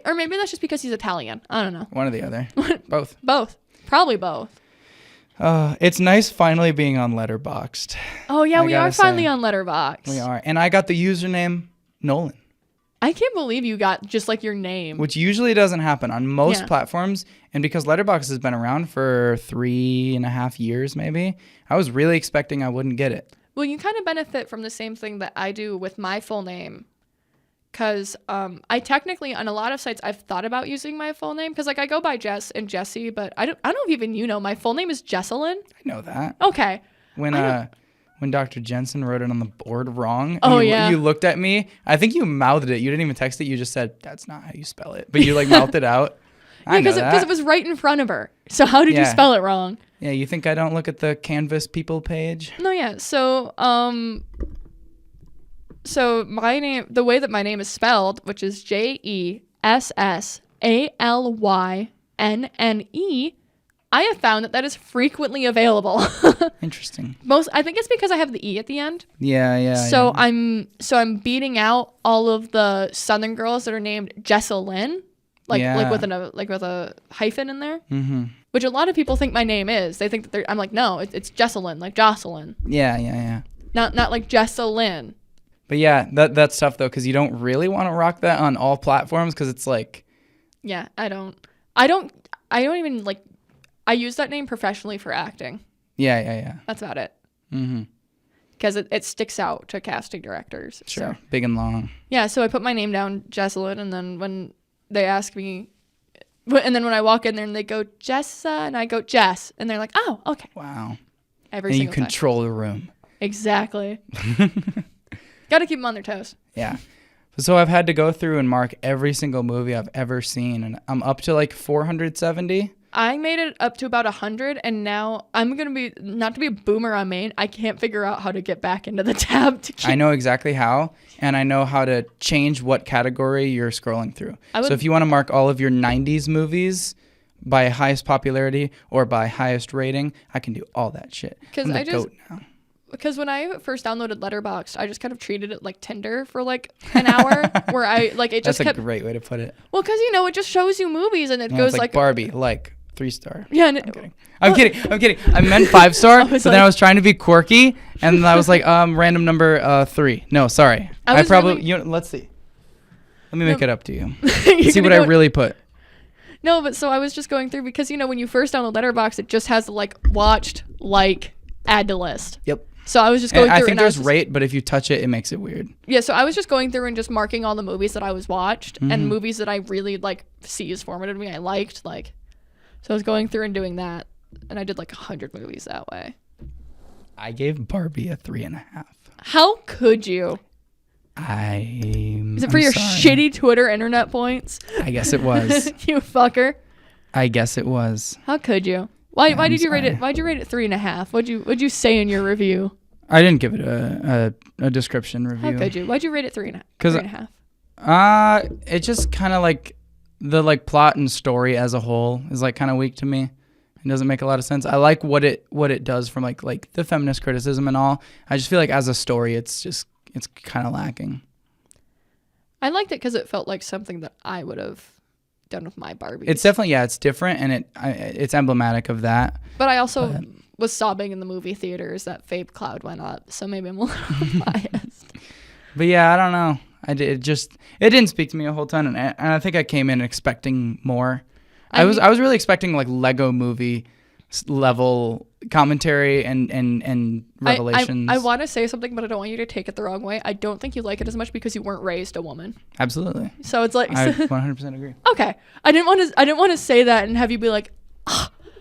Or maybe that's just because he's Italian. I don't know. One or the other. Both. Both. Probably both. It's nice finally being on Letterboxd. Oh yeah, we are finally on Letterboxd. We are. And I got the username Nolynn. I can't believe you got just like your name. Which usually doesn't happen on most platforms. And because Letterboxd has been around for 3.5 years maybe, I was really expecting I wouldn't get it. Well, you kind of benefit from the same thing that I do with my full name. Because I technically, on a lot of sites, I've thought about using my full name. Because like I go by Jess and Jessi, but I don't know if even you know, my full name is Jessalynne. I know that. Okay. When Dr. Jensen wrote it on the board wrong, and you looked at me. I think you mouthed it. You didn't even text it. You just said, that's not how you spell it. But you like mouthed it out. Yeah, because it was right in front of her. So how did you spell it wrong? Yeah, you think I don't look at the Canvas people page? No, yeah. So my name, the way that my name is spelled, which is Jesssalynne, I have found that is frequently available. Interesting. I think it's because I have the E at the end. Yeah. So I'm beating out all of the Southern girls that are named Jessalynne, like with a hyphen in there. Mm-hmm. Which a lot of people think my name is. They think that I'm like, no, it's Jessalynne, like Jocelyn. Yeah. Not like Jessalynne. But yeah, that's tough though, because you don't really want to rock that on all platforms, because it's like. Yeah, I don't even like. I use that name professionally for acting. Yeah. That's about it. Mm-hmm. Because it sticks out to casting directors. Sure. So. Big and long. Yeah, so I put my name down, Jessalynne, and then when they ask me And then when I walk in there and they go, Jessa, and I go, Jess. And they're like, oh, okay. Wow. Every And you single time. control the room. Exactly. Got to keep them on their toes. Yeah. So I've had to go through and mark every single movie I've ever seen, and I'm up to like 470. I made it up to about 100, and now I'm going to be, not to be a boomer on main, I can't figure out how to get back into the tab. I know exactly how, and I know how to change what category you're scrolling through. So if you want to mark all of your 90s movies by highest popularity or by highest rating, I can do all that shit. I'm the goat now. Because when I first downloaded Letterboxd, I just kind of treated it like Tinder for like an hour, where I like it just That's kept. a great way to put it. Well, because it just shows you movies and it No, goes it's like Barbie, like 3-star. Yeah, I'm kidding. I meant 5-star, but then I was trying to be quirky, and I was like, random number 3. No, sorry. I probably let's see. Let me make it up to you. See what I really put. No, but so I was just going through because when you first download Letterboxd, it just has like watched, like, add to list. Yep. So I was just going through. I think there's rate, but if you touch it, it makes it weird. Yeah, so I was just going through and just marking all the movies that I was watched and movies that I really like seized formative me. I liked like. So I was going through and doing that, and I did like 100 movies that way. I gave Barbie a 3.5. How could you? Is it for your shitty Twitter internet points? I guess it was. You fucker. I guess it was. How could you? Why did you rate it? Why'd you rate it 3.5? What'd you say in your review? I didn't give it a description review. How could you? Why'd you rate it 3.5? 3.5. It just kind of like the like plot and story as a whole is like kind of weak to me. It doesn't make a lot of sense. I like what it does from like the feminist criticism and all. I just feel like as a story, it's kind of lacking. I liked it because it felt like something that I would have done with my Barbie. It's definitely it's different and it's emblematic of that. But I also was sobbing in the movie theaters that Fabe Cloud went up, so maybe I'm a little biased. But yeah, I don't know. It didn't speak to me a whole ton, and I think I came in expecting more. I was really expecting like Lego movie level commentary and revelations. I want to say something, but I don't want you to take it the wrong way. I don't think you like it as much because you weren't raised a woman. Absolutely. So it's like I 100% agree. Okay. I didn't want to say that and have you be like,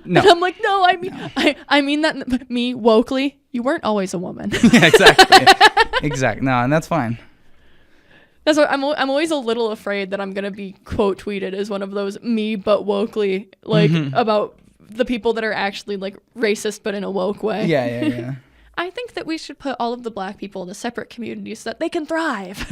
no. And I'm like, no, I mean that me wokely. You weren't always a woman. Yeah, exactly. Exactly. No, and that's fine. That's what I'm always a little afraid that I'm gonna be quote tweeted as one of those me but wokely like about the people that are actually like racist but in a woke way. Yeah. I think that we should put all of the black people in a separate community so that they can thrive.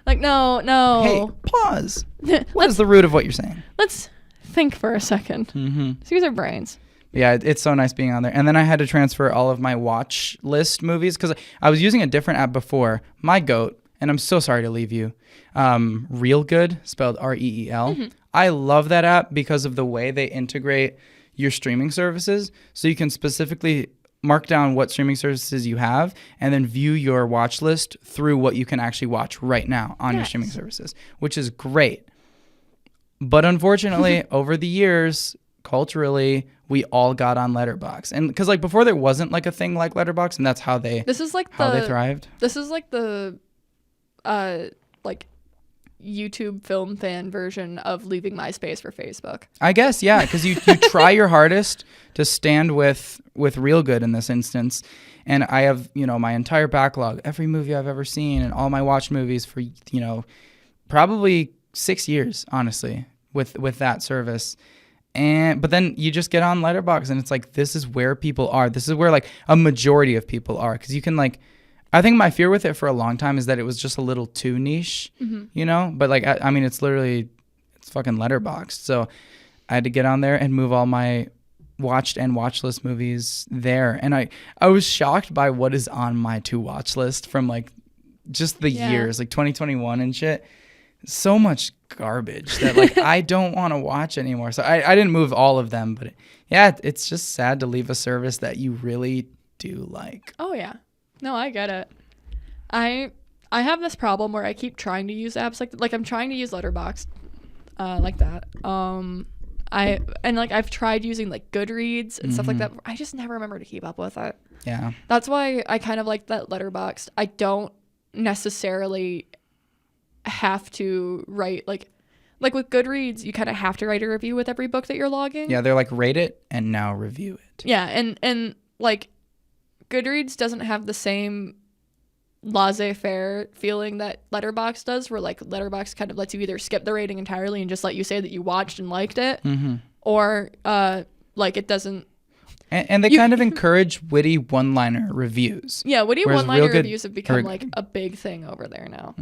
Like no. Hey, pause. What is the root of what you're saying? Let's think for a second. Let's use our brains. Yeah, it's so nice being on there. And then I had to transfer all of my watch list movies because I was using a different app before. My goat. And I'm so sorry to leave you. Reelgood, spelled REEL. I love that app because of the way they integrate your streaming services. So you can specifically mark down what streaming services you have and then view your watch list through what you can actually watch right now on your streaming services, which is great. But unfortunately, over the years, culturally, we all got on Letterboxd. And because like before there wasn't like a thing like Letterboxd, and that's how they they thrived. This is like the like YouTube film fan version of leaving MySpace for Facebook. I guess, yeah, because you try your hardest to stand with reelgood in this instance. And I have, my entire backlog, every movie I've ever seen and all my watched movies for, probably 6 years, honestly, with that service. But then you just get on Letterboxd and it's like, this is where people are. This is where like a majority of people are. Because you can like, I think my fear with it for a long time is that it was just a little too niche, but like, I mean, it's fucking Letterboxd. So I had to get on there and move all my watched and watch list movies there. And I was shocked by what is on my to watch list from like just the years, like 2021 and shit. So much garbage that like I don't want to watch anymore. So I didn't move all of them, but it's just sad to leave a service that you really do like. Oh yeah. No, I get it. I have this problem where I keep trying to use apps like I'm trying to use Letterboxd, like that. I've tried using like Goodreads and stuff like that. I just never remember to keep up with it. Yeah. That's why I kind of like that Letterboxd. I don't necessarily have to write like like with Goodreads, you kind of have to write a review with every book that you're logging. Yeah, they're like, rate it and now review it. Yeah, and like Goodreads doesn't have the same laissez-faire feeling that letterboxd does, where like letterboxd kind of lets you either skip the rating entirely and just let you say that you watched and liked it, or like it doesn't. And they kind of encourage witty one-liner reviews. Yeah, witty Whereas one-liner Reelgood- reviews have become like a big thing over there now.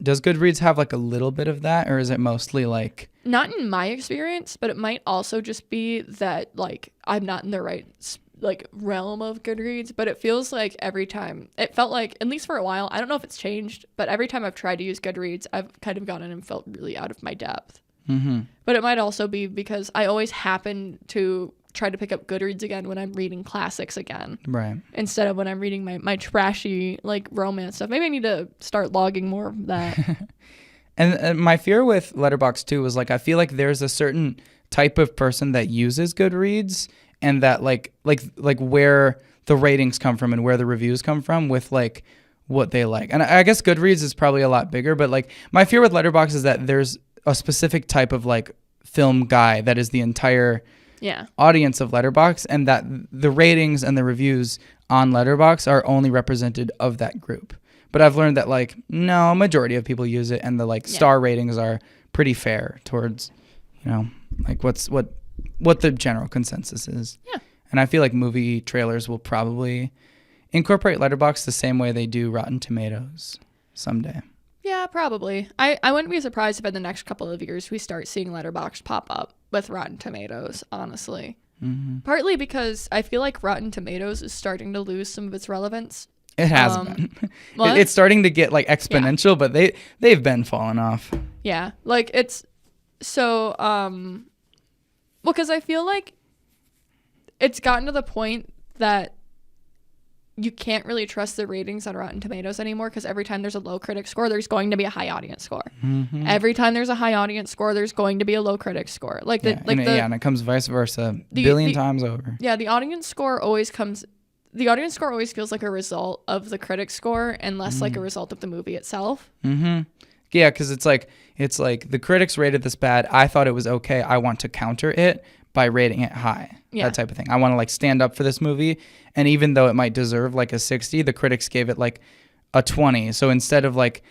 Does Goodreads have like a little bit of that, or is it mostly like... Not in my experience, but it might also just be that like I'm not in the right like realm of Goodreads, but it feels like every time, it felt like, at least for a while, I don't know if it's changed, but every time I've tried to use Goodreads, I've kind of gone in and felt really out of my depth. But it might also be because I always happen to try to pick up Goodreads again when I'm reading classics again. Right. Instead of when I'm reading my trashy like romance stuff. Maybe I need to start logging more of that. And my fear with Letterboxd too was like, I feel like there's a certain type of person that uses Goodreads, and that like where the ratings come from and where the reviews come from with like what they like. And I guess Goodreads is probably a lot bigger, but like my fear with Letterboxd is that there's a specific type of like film guy that is the entire audience of Letterboxd, and that the ratings and the reviews on Letterboxd are only represented of that group. But I've learned that like no, a majority of people use it, and the like star ratings are pretty fair towards, you know, like what the general consensus is. Yeah. And I feel like movie trailers will probably incorporate Letterboxd the same way they do Rotten Tomatoes someday. Yeah, probably. I wouldn't be surprised if in the next couple of years we start seeing Letterboxd pop up with Rotten Tomatoes, honestly. Partly because I feel like Rotten Tomatoes is starting to lose some of its relevance. It has been. It's starting to get like exponential, but they've been falling off. Yeah, like it's so well, because I feel like it's gotten to the point that you can't really trust the ratings on Rotten Tomatoes anymore, because every time there's a low critic score, there's going to be a high audience score. Every time there's a high audience score, there's going to be a low critic score. Like and it comes vice versa a billion times over. Yeah, the audience score always feels like a result of the critic score and less like a result of the movie itself. Yeah, because it's like the critics rated this bad. I thought it was okay. I want to counter it by rating it high. That type of thing. I want to like stand up for this movie, and even though it might deserve like a 60, the critics gave it like a 20. So instead of like,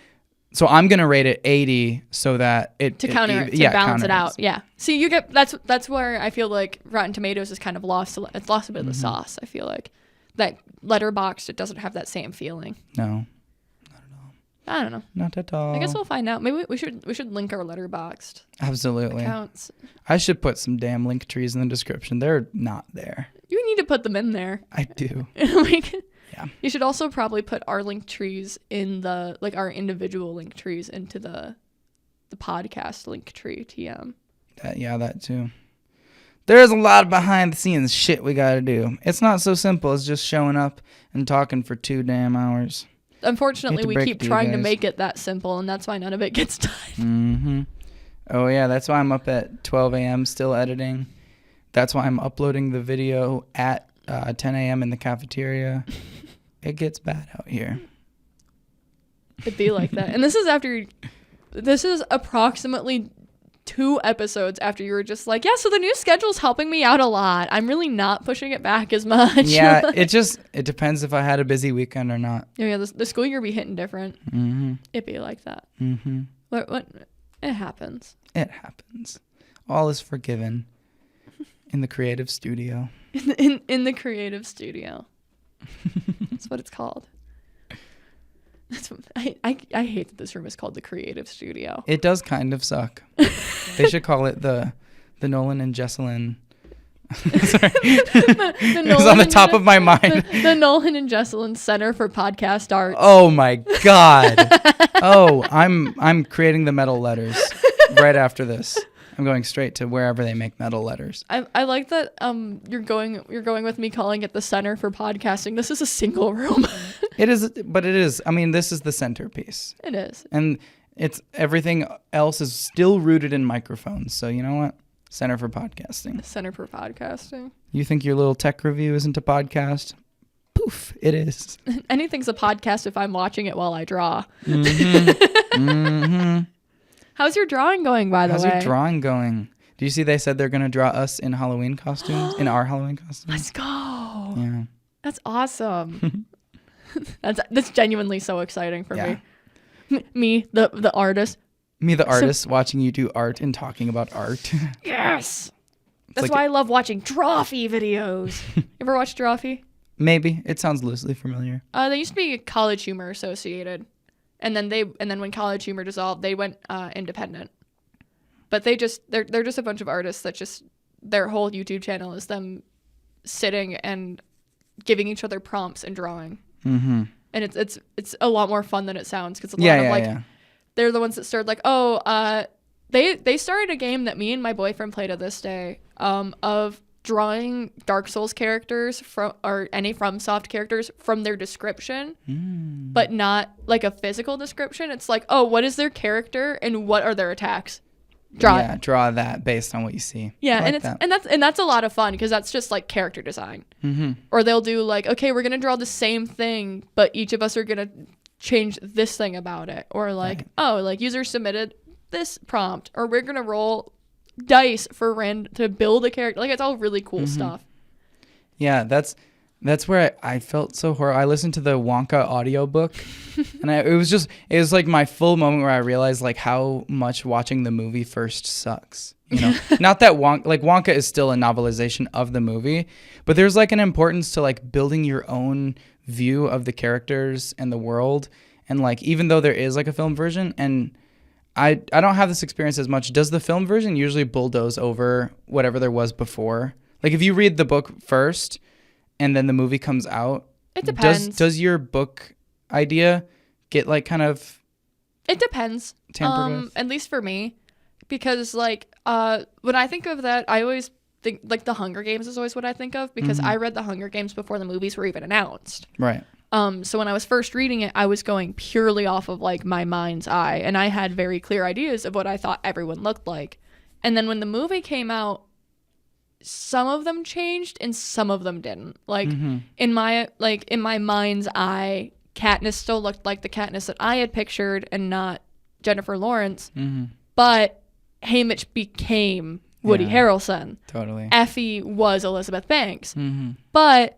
so I'm gonna rate it 80 so that to balance it out. Yeah. See, you get that's where I feel like Rotten Tomatoes has kind of lost a bit of the sauce. I feel like that Letterboxd, it doesn't have that same feeling. No. I don't know. Not at all. I guess we'll find out. Maybe we should link our Letterboxd. Absolutely. Accounts. I should put some damn link trees in the description. They're not there. You need to put them in there. I do. You should also probably put our link trees in the like our individual link trees into the podcast link tree TM. That too. There's a lot of behind the scenes shit we got to do. It's not so simple as just showing up and talking for 2 damn hours. Unfortunately, we keep trying to make it that simple, and that's why none of it gets done. Oh, yeah, that's why I'm up at 12 a.m. still editing. That's why I'm uploading the video at 10 a.m. in the cafeteria. It gets bad out here. It'd be like that. And this is approximately 2 episodes after you were just like, yeah, so the new schedule's helping me out a lot. I'm really not pushing it back as much. Yeah, it depends if I had a busy weekend or not. Yeah, the school year be hitting different. It'd be like that. What? It happens. It happens. All is forgiven in the creative studio. In the creative studio. That's what it's called. I hate that this room is called the creative studio. It does kind of suck. They should call it the Nolynn and Jessalynne. Sorry. It was on the top of my mind. The Nolynn and Jessalynne Center for Podcast Art. Oh my God. I'm creating the metal letters right after this. I'm going straight to wherever they make metal letters. I like that you're going with me calling it the Center for Podcasting. This is a single room. It is. I mean, this is the centerpiece. It is. And it's everything else is still rooted in microphones. So you know what? Center for Podcasting. Center for Podcasting. You think your little tech review isn't a podcast? Poof, it is. Anything's a podcast if I'm watching it while I draw. How's your drawing going, by the way? How's your drawing going? Do you see they said they're going to draw us in Halloween costumes, in our Halloween costumes? Let's go. Yeah. That's awesome. That's genuinely so exciting for me. Me, the artist. Me, the artist, watching you do art and talking about art. Yes. That's like why I love watching Drawfee videos. You ever watch Drawfee? Maybe. It sounds loosely familiar. They used to be College Humor Associated. And then when College Humor dissolved, they went independent. But they're just a bunch of artists that just their whole YouTube channel is them sitting and giving each other prompts and drawing. Mm-hmm. And it's a lot more fun than it sounds because they're the ones that started they started a game that me and my boyfriend play to this day of drawing Dark Souls characters or any FromSoft characters from their description, but not like a physical description. It's like, oh, what is their character and what are their attacks? Draw that based on what you see. Yeah, and that's a lot of fun because that's just like character design. Mm-hmm. Or they'll do like, okay, we're gonna draw the same thing, but each of us are gonna change this thing about it. Or like, user submitted this prompt, or we're gonna roll dice for to build a character. Like, it's all really cool stuff. Yeah, that's where I felt so horrible. I listened to the Wonka audiobook and it was like my full moment where I realized like how much watching the movie first sucks. You know, not that Wonka is still a novelization of the movie, but there's like an importance to like building your own view of the characters and the world. And like, even though there is like a film version, and I don't have this experience as much. Does the film version usually bulldoze over whatever there was before? Like, if you read the book first and then the movie comes out, it depends. Does your book idea get like kind of? It depends. Tampered with? At least for me, because like when I think of that, I always think like the Hunger Games is always what I think of because I read the Hunger Games before the movies were even announced. Right. So when I was first reading it, I was going purely off of like my mind's eye, and I had very clear ideas of what I thought everyone looked like. And then when the movie came out, some of them changed and some of them didn't. Like in my mind's eye, Katniss still looked like the Katniss that I had pictured and not Jennifer Lawrence. But Haymitch became Woody Harrelson. Totally. Effie was Elizabeth Banks. But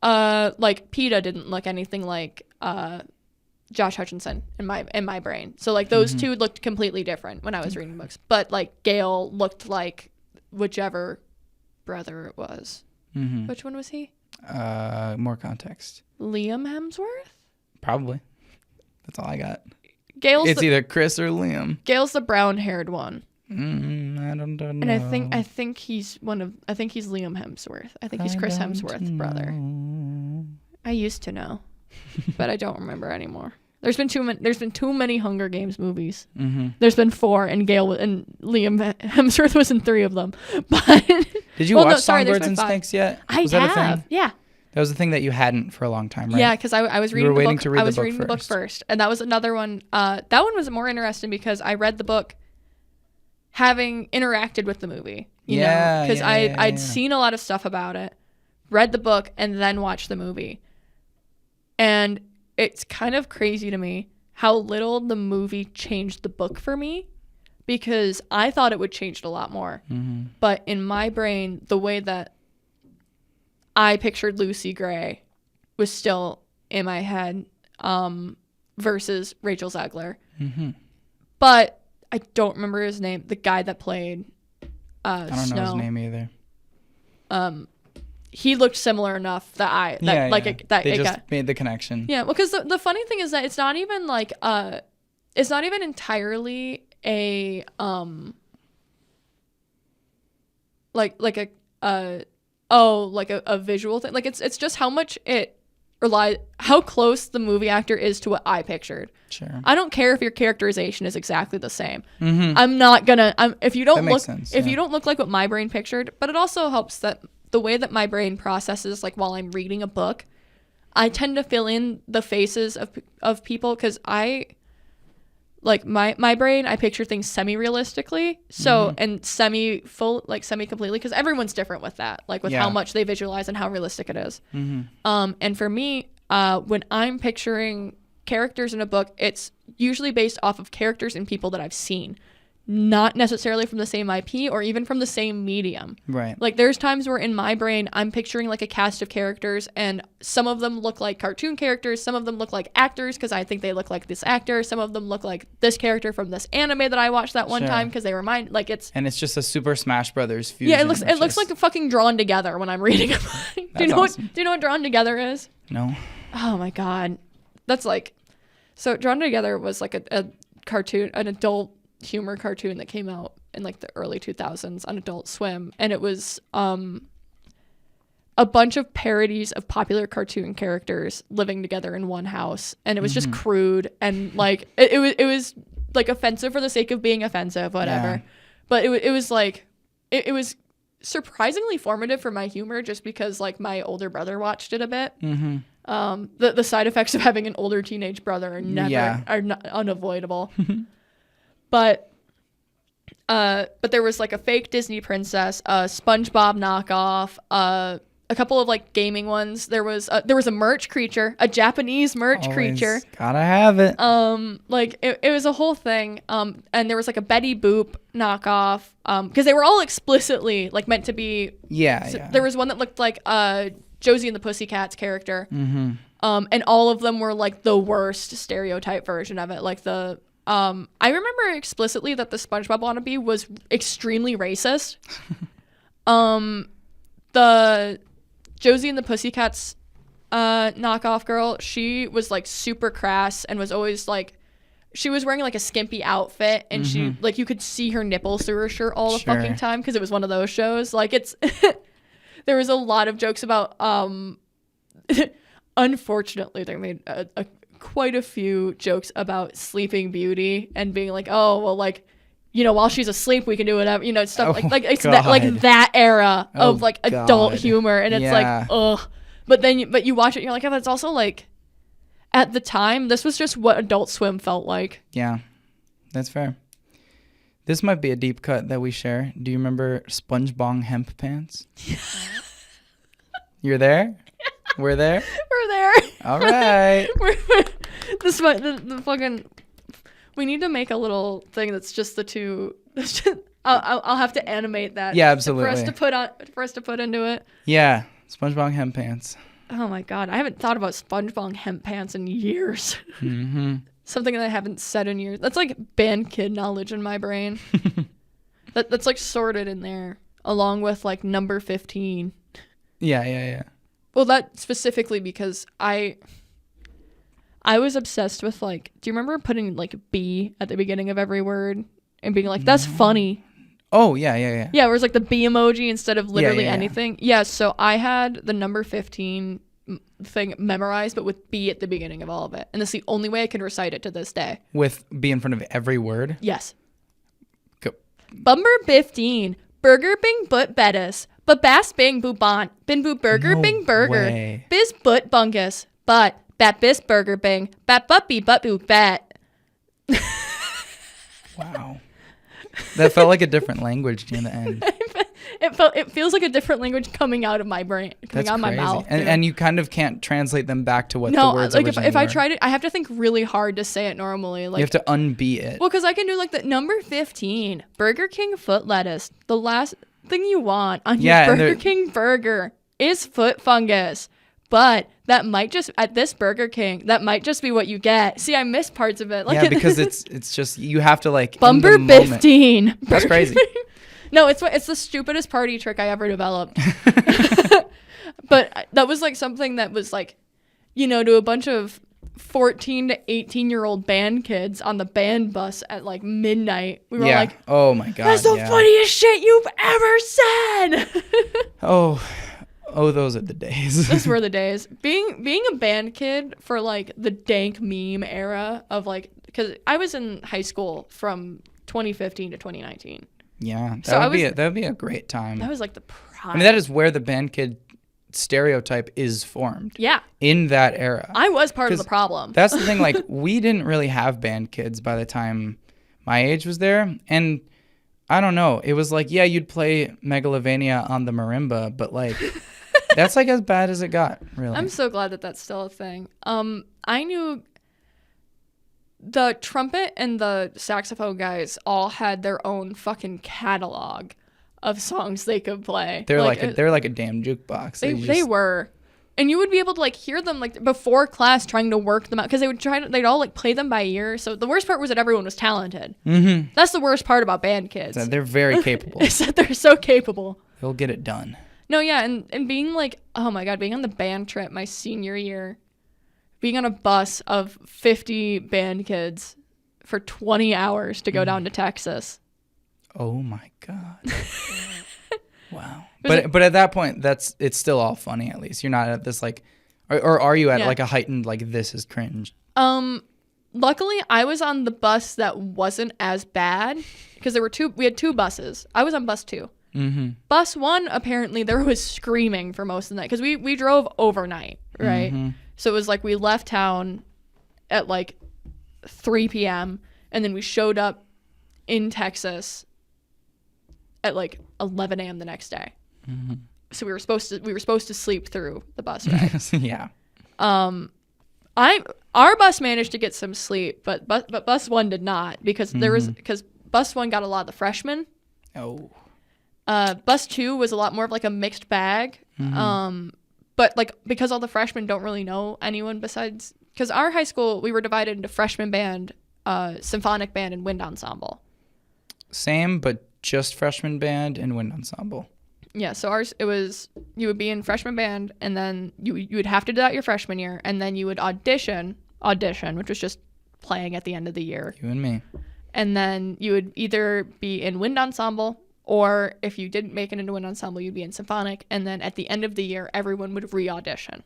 like PETA didn't look anything like Josh Hutcherson in my brain. So like those two looked completely different when I was reading books. But like Gale looked like whichever brother it was. Which one was he? More context. Liam Hemsworth? Probably. That's all I got. It's either Chris or Liam. Gale's the brown-haired one. I don't know. And I think he's Liam Hemsworth. I think he's Chris Hemsworth's brother. I used to know, but I don't remember anymore. There's been too many Hunger Games movies. There's been 4, and Liam Hemsworth was in 3 of them. But did you watch Songbirds and Snakes yet? Was that a thing? Yeah. That was a thing that you hadn't for a long time, right? Yeah, because I was reading the book. I was reading the book first, and that was another one. That one was more interesting because I read the book having interacted with the movie. You know, because I'd seen a lot of stuff about it, read the book, and then watched the movie. And it's kind of crazy to me how little the movie changed the book for me, because I thought it would change it a lot more. But in my brain, the way that I pictured Lucy Gray was still in my head versus Rachel Zegler. But I don't remember his name. The guy that played I don't know his name either. He looked similar enough that they just made the connection. Yeah, because the funny thing is that it's not even like it's not even entirely a like a visual thing. Like it's just how much how close the movie actor is to what I pictured. Sure. I don't care if your characterization is exactly the same. I'm not gonna. If you don't look, you don't look like what my brain pictured. But it also helps that the way that my brain processes, like while I'm reading a book, I tend to fill in the faces of people because like my brain, I picture things semi-realistically. So and semi-completely because everyone's different with that, like with how much they visualize and how realistic it is. And for me, when I'm picturing characters in a book, it's usually based off of characters and people that I've seen, not necessarily from the same IP or even from the same medium. Right. Like there's times where in my brain I'm picturing like a cast of characters, and some of them look like cartoon characters, some of them look like actors because I think they look like this actor, some of them look like this character from this anime that I watched that one time because they remind like it's. And it's just a Super Smash Brothers fusion. Yeah, it looks like a fucking Drawn Together when I'm reading it. Do you know awesome. what? Do you know what Drawn Together is? No. Oh my god, that's like, so Drawn Together was like a cartoon, an adult humor cartoon that came out in like the early 2000s on Adult Swim, and it was a bunch of parodies of popular cartoon characters living together in one house, and it was just crude and like it was like offensive for the sake of being offensive, whatever. Yeah. But it was like it was surprisingly formative for my humor just because like my older brother watched it a bit. The side effects of having an older teenage brother are not unavoidable. But there was like a fake Disney princess, a SpongeBob knockoff, a couple of like gaming ones. There was a merch creature, a Japanese merch creature. Gotta have it. Like it was a whole thing. And there was like a Betty Boop knockoff. Because they were all explicitly like meant to be. Yeah. There was one that looked like Josie and the Pussycats character. And all of them were like the worst stereotype version of it. Like I remember explicitly that the SpongeBob wannabe was extremely racist. The Josie and the Pussycats knockoff girl, she was like super crass and was always like, she was wearing like a skimpy outfit, and she like you could see her nipples through her shirt all the fucking time because it was one of those shows. Like it's there was a lot of jokes about unfortunately they made quite a few jokes about Sleeping Beauty and being like, oh well, like, you know, while she's asleep we can do whatever, you know, stuff like it's that era of like adult humor, and it's like ugh. But then you watch it and you're like, oh, that's also like, at the time this was just what Adult Swim felt like. Yeah, that's fair. This might be a deep cut that we share. Do you remember SpongeBob hemp pants? You're there? We're there? We're there. All right. the fucking, we need to make a little thing that's just the two. I'll have to animate that. Yeah, absolutely. For us to put into it. Yeah, SpongeBob hemp pants. Oh my god, I haven't thought about SpongeBob hemp pants in years. Something that I haven't said in years. That's like band kid knowledge in my brain. That's like sorted in there along with like number 15. Yeah. Well, that specifically because I was obsessed with like, do you remember putting like B at the beginning of every word and being like, that's funny? Oh, yeah. Yeah, where it's like the B emoji instead of literally Yeah. anything. Yeah, so I had the number 15 thing memorized, but with B at the beginning of all of it. And that's the only way I can recite it to this day. With B in front of every word? Yes. Go. Bumber 15. Burger bing but bettis. But bass bing boo bont. Bin boo burger No bing burger. way. Biz but bungus. But bat bis burger bing. Bat but be but boo bat. Wow. That felt like a different language near the end. It feels like a different language coming out of my brain, coming out of my mouth. And you kind of can't translate them back to what no, the words like originally if I were. tried it, I have to think really hard to say it normally. Like You have to unbeat it. well, because I can do like the number 15, Burger King foot lettuce. The last thing you want on your Burger King burger is foot fungus. But that might just, at this Burger King, that might just be what you get. See, I missed parts of it. Like Yeah, because it's just, you have to like, Bumber in the moment- 15. That's crazy. No, it's the stupidest party trick I ever developed. But that was like something that was like, you know, to a bunch of 14 to 18-year-old band kids on the band bus at like midnight. We were like, oh my God. that's the funniest shit you've ever said. Oh, those are the days. Those were the days. Being a band kid for like the dank meme era of like, because I was in high school from 2015 to 2019. Yeah, So that would be a great time. That was like the prime. I mean, that is where the band kid stereotype is formed. Yeah. In that era. I was part of the 'Cause problem. That's the thing. Like, we didn't really have band kids by the time my age was there, and I don't know. It was like, yeah, you'd play Megalovania on the marimba, but like, that's like as bad as it got. Really. I'm so glad that that's still a thing. I knew the trumpet and the saxophone guys all had their own fucking catalog of songs they could play. They're like a damn jukebox. They were. And you would be able to like hear them like before class trying to work them out because they'd all like play them by ear. So the worst part was that everyone was talented. Mm-hmm. That's the worst part about band kids. So they're very capable. Is that they're so capable. They'll get it done. No, yeah, and being like, oh my God, being on the band trip my senior year, being on a bus of 50 band kids for 20 hours to go down to Texas. Oh my God. Wow. But at that point, it's still all funny. At least you're not at this like, or are you at like a heightened like this is cringe? Luckily, I was on the bus that wasn't as bad because we had two buses. I was on bus 2. Mm-hmm. Bus 1, apparently there was screaming for most of the night because we drove overnight, right? Mm-hmm. So it was like we left town at like 3 p.m. and then we showed up in Texas at like 11 a.m. the next day. Mm-hmm. So we were supposed to sleep through the bus ride. Yeah. Our bus managed to get some sleep, but bus 1 did not because because bus 1 got a lot of the freshmen. Oh. Bus 2 was a lot more of like a mixed bag. Mm-hmm. But like because all the freshmen don't really know anyone besides because our high school we were divided into freshman band, symphonic band, and wind ensemble. Same, but just freshman band and wind ensemble. Yeah, so ours it was you would be in freshman band and then you would have to do that your freshman year and then you would audition, which was just playing at the end of the year. You and me. And then you would either be in wind ensemble or if you didn't make it into wind ensemble, you'd be in symphonic. And then at the end of the year, everyone would re-audition,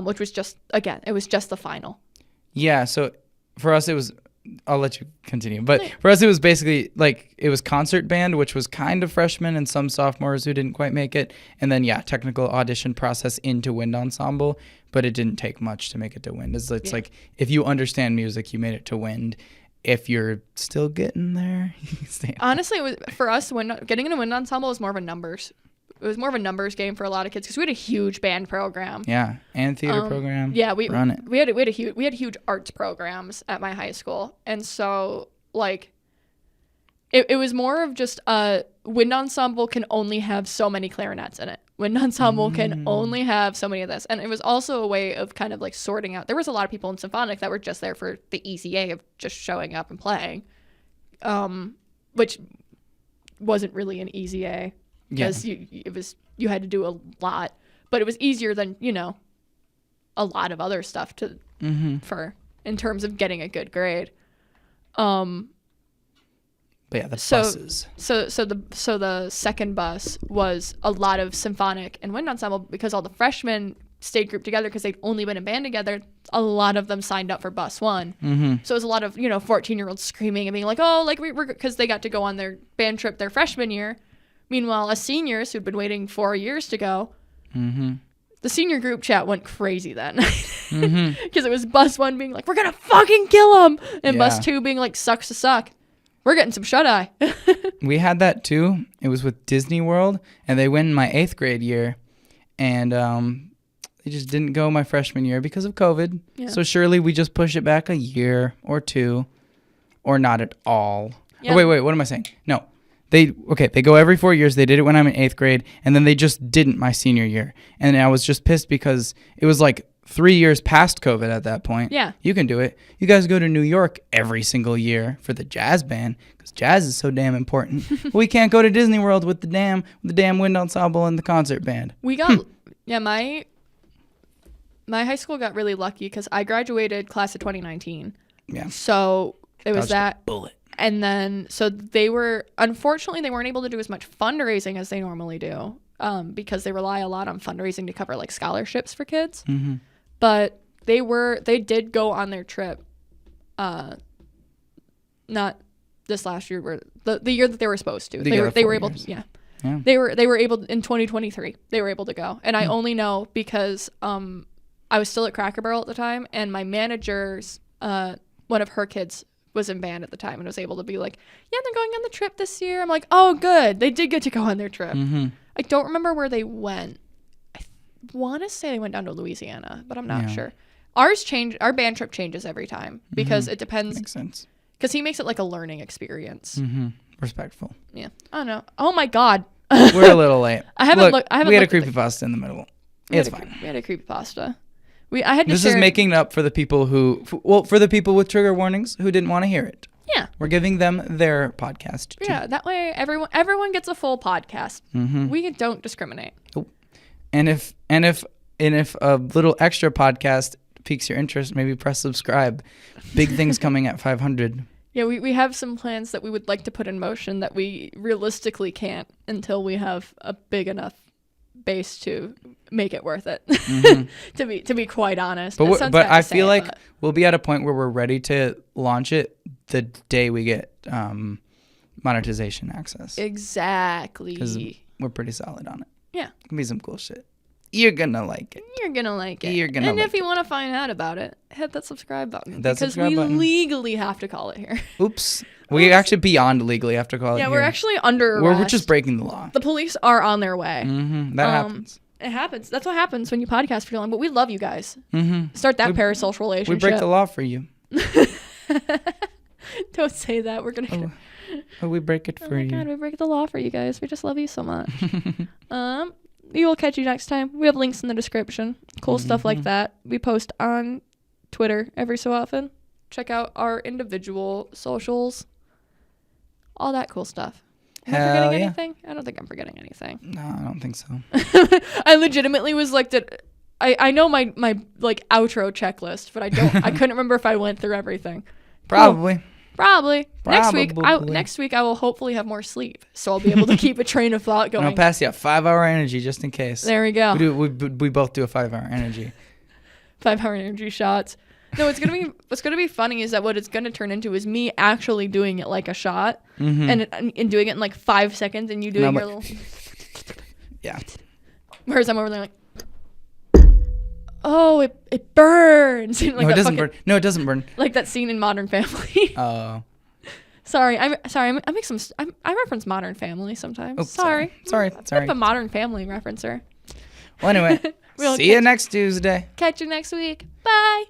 which was just the final. Yeah, so for us, it was, I'll let you continue. But for us, it was basically like, it was concert band, which was kind of freshmen and some sophomores who didn't quite make it. And then, technical audition process into wind ensemble. But it didn't take much to make it to wind. It's like, if you understand music, you made it to wind. If you're still getting there, honestly, it was for us. Getting into wind ensemble was more of a numbers. It was more of a numbers game for a lot of kids because we had a huge band program. Yeah, and theater program. Yeah, we run it. We had huge arts programs at my high school, and so like, it was more of just wind ensemble can only have so many clarinets in it. Wind ensemble can only have so many of this. And it was also a way of kind of like sorting out. There was a lot of people in symphonic that were just there for the easy A of just showing up and playing, which wasn't really an easy A because you had to do a lot, but it was easier than, a lot of other stuff for in terms of getting a good grade. But yeah, the buses. So the second bus was a lot of symphonic and wind ensemble because all the freshmen stayed grouped together because they'd only been in band together. A lot of them signed up for bus 1. Mm-hmm. So it was a lot of 14-year-olds screaming and being like, oh, like we're because they got to go on their band trip their freshman year. Meanwhile, us seniors who'd been waiting 4 years to go, the senior group chat went crazy then because it was bus 1 being like, we're gonna fucking kill them, and bus 2 being like, sucks to suck. We're getting some shut-eye. We had that too. It was with Disney World, and they went in my 8th grade year, and they just didn't go my freshman year because of COVID. Yeah. So surely we just push it back a year or 2, or not at all. Yeah. Oh, wait, what am I saying? No. They go every 4 years. They did it when I'm in 8th grade, and then they just didn't my senior year. And I was just pissed because it was like 3 years past COVID at that point. Yeah. You can do it. You guys go to New York every single year for the jazz band because jazz is so damn important. We can't go to Disney World with the damn wind ensemble and the concert band. We got, my high school got really lucky because I graduated class of 2019. Yeah. So it was that. Bullet. And then, so unfortunately, they weren't able to do as much fundraising as they normally do because they rely a lot on fundraising to cover like scholarships for kids. Mm-hmm. But they did go on their trip, not this last year, where the year that they were supposed to. They were able to, yeah. They were able in 2023. They were able to go, and I only know because I was still at Cracker Barrel at the time, and my manager's one of her kids was in band at the time and was able to be like, yeah, they're going on the trip this year. I'm like, oh, good. They did get to go on their trip. Mm-hmm. I don't remember where they went. I want to say they went down to Louisiana, but I'm not sure. Our band trip changes every time because it depends. Makes sense. Because he makes it like a learning experience. Respectful. Yeah. I don't know. Oh my God. We're a little late. I haven't looked. We had a creepypasta in the middle. It's fine. We had a creepypasta. I had to This share is making up for the people for the people with trigger warnings who didn't want to hear it. Yeah. We're giving them their podcast too. Yeah, that way everyone gets a full podcast. We don't discriminate. And if a little extra podcast piques your interest, maybe press subscribe. Big things coming at 500. Yeah, we have some plans that we would like to put in motion that we realistically can't until we have a big enough base to make it worth it. to be quite honest. But I feel like we'll be at a point where we're ready to launch it the day we get monetization access. Exactly. Because we're pretty solid on it. Yeah. It can be some cool shit. You're gonna like it. And if you want to find out about it, hit that subscribe button. Because we legally have to call it here. Oops. We actually beyond legally have to call it here. Yeah, we're actually under arrest. We're just breaking the law. The police are on their way. That happens. It happens. That's what happens when you podcast for too long. But we love you guys. Start that parasocial relationship. We break the law for you. Don't say that. We're gonna. Oh, we break it for you. Oh my God, we break the law for you guys. We just love you so much. We will catch you next time. We have links in the description. Cool stuff like that. We post on Twitter every so often. Check out our individual socials. All that cool stuff. Am I forgetting anything? I don't think I'm forgetting anything. No, I don't think so. I legitimately was like, I know my like outro checklist, but I couldn't remember if I went through everything. Probably. Probably. Next week I will hopefully have more sleep, so I'll be able to keep a train of thought going. I'll pass you a 5-hour energy just in case. There we go. We both do a 5-hour energy. 5-hour energy shots. No, what's gonna be funny is that what it's gonna turn into is me actually doing it like a shot, and doing it in like 5 seconds, and you doing your little. Yeah. Whereas I'm over there like. Oh, it burns. Like no, it doesn't burn. No, it doesn't burn. Like that scene in Modern Family. Oh. Sorry. I reference Modern Family sometimes. Oh, sorry. I'm a Modern Family referencer. Well, anyway, see you next Tuesday. Catch you next week. Bye.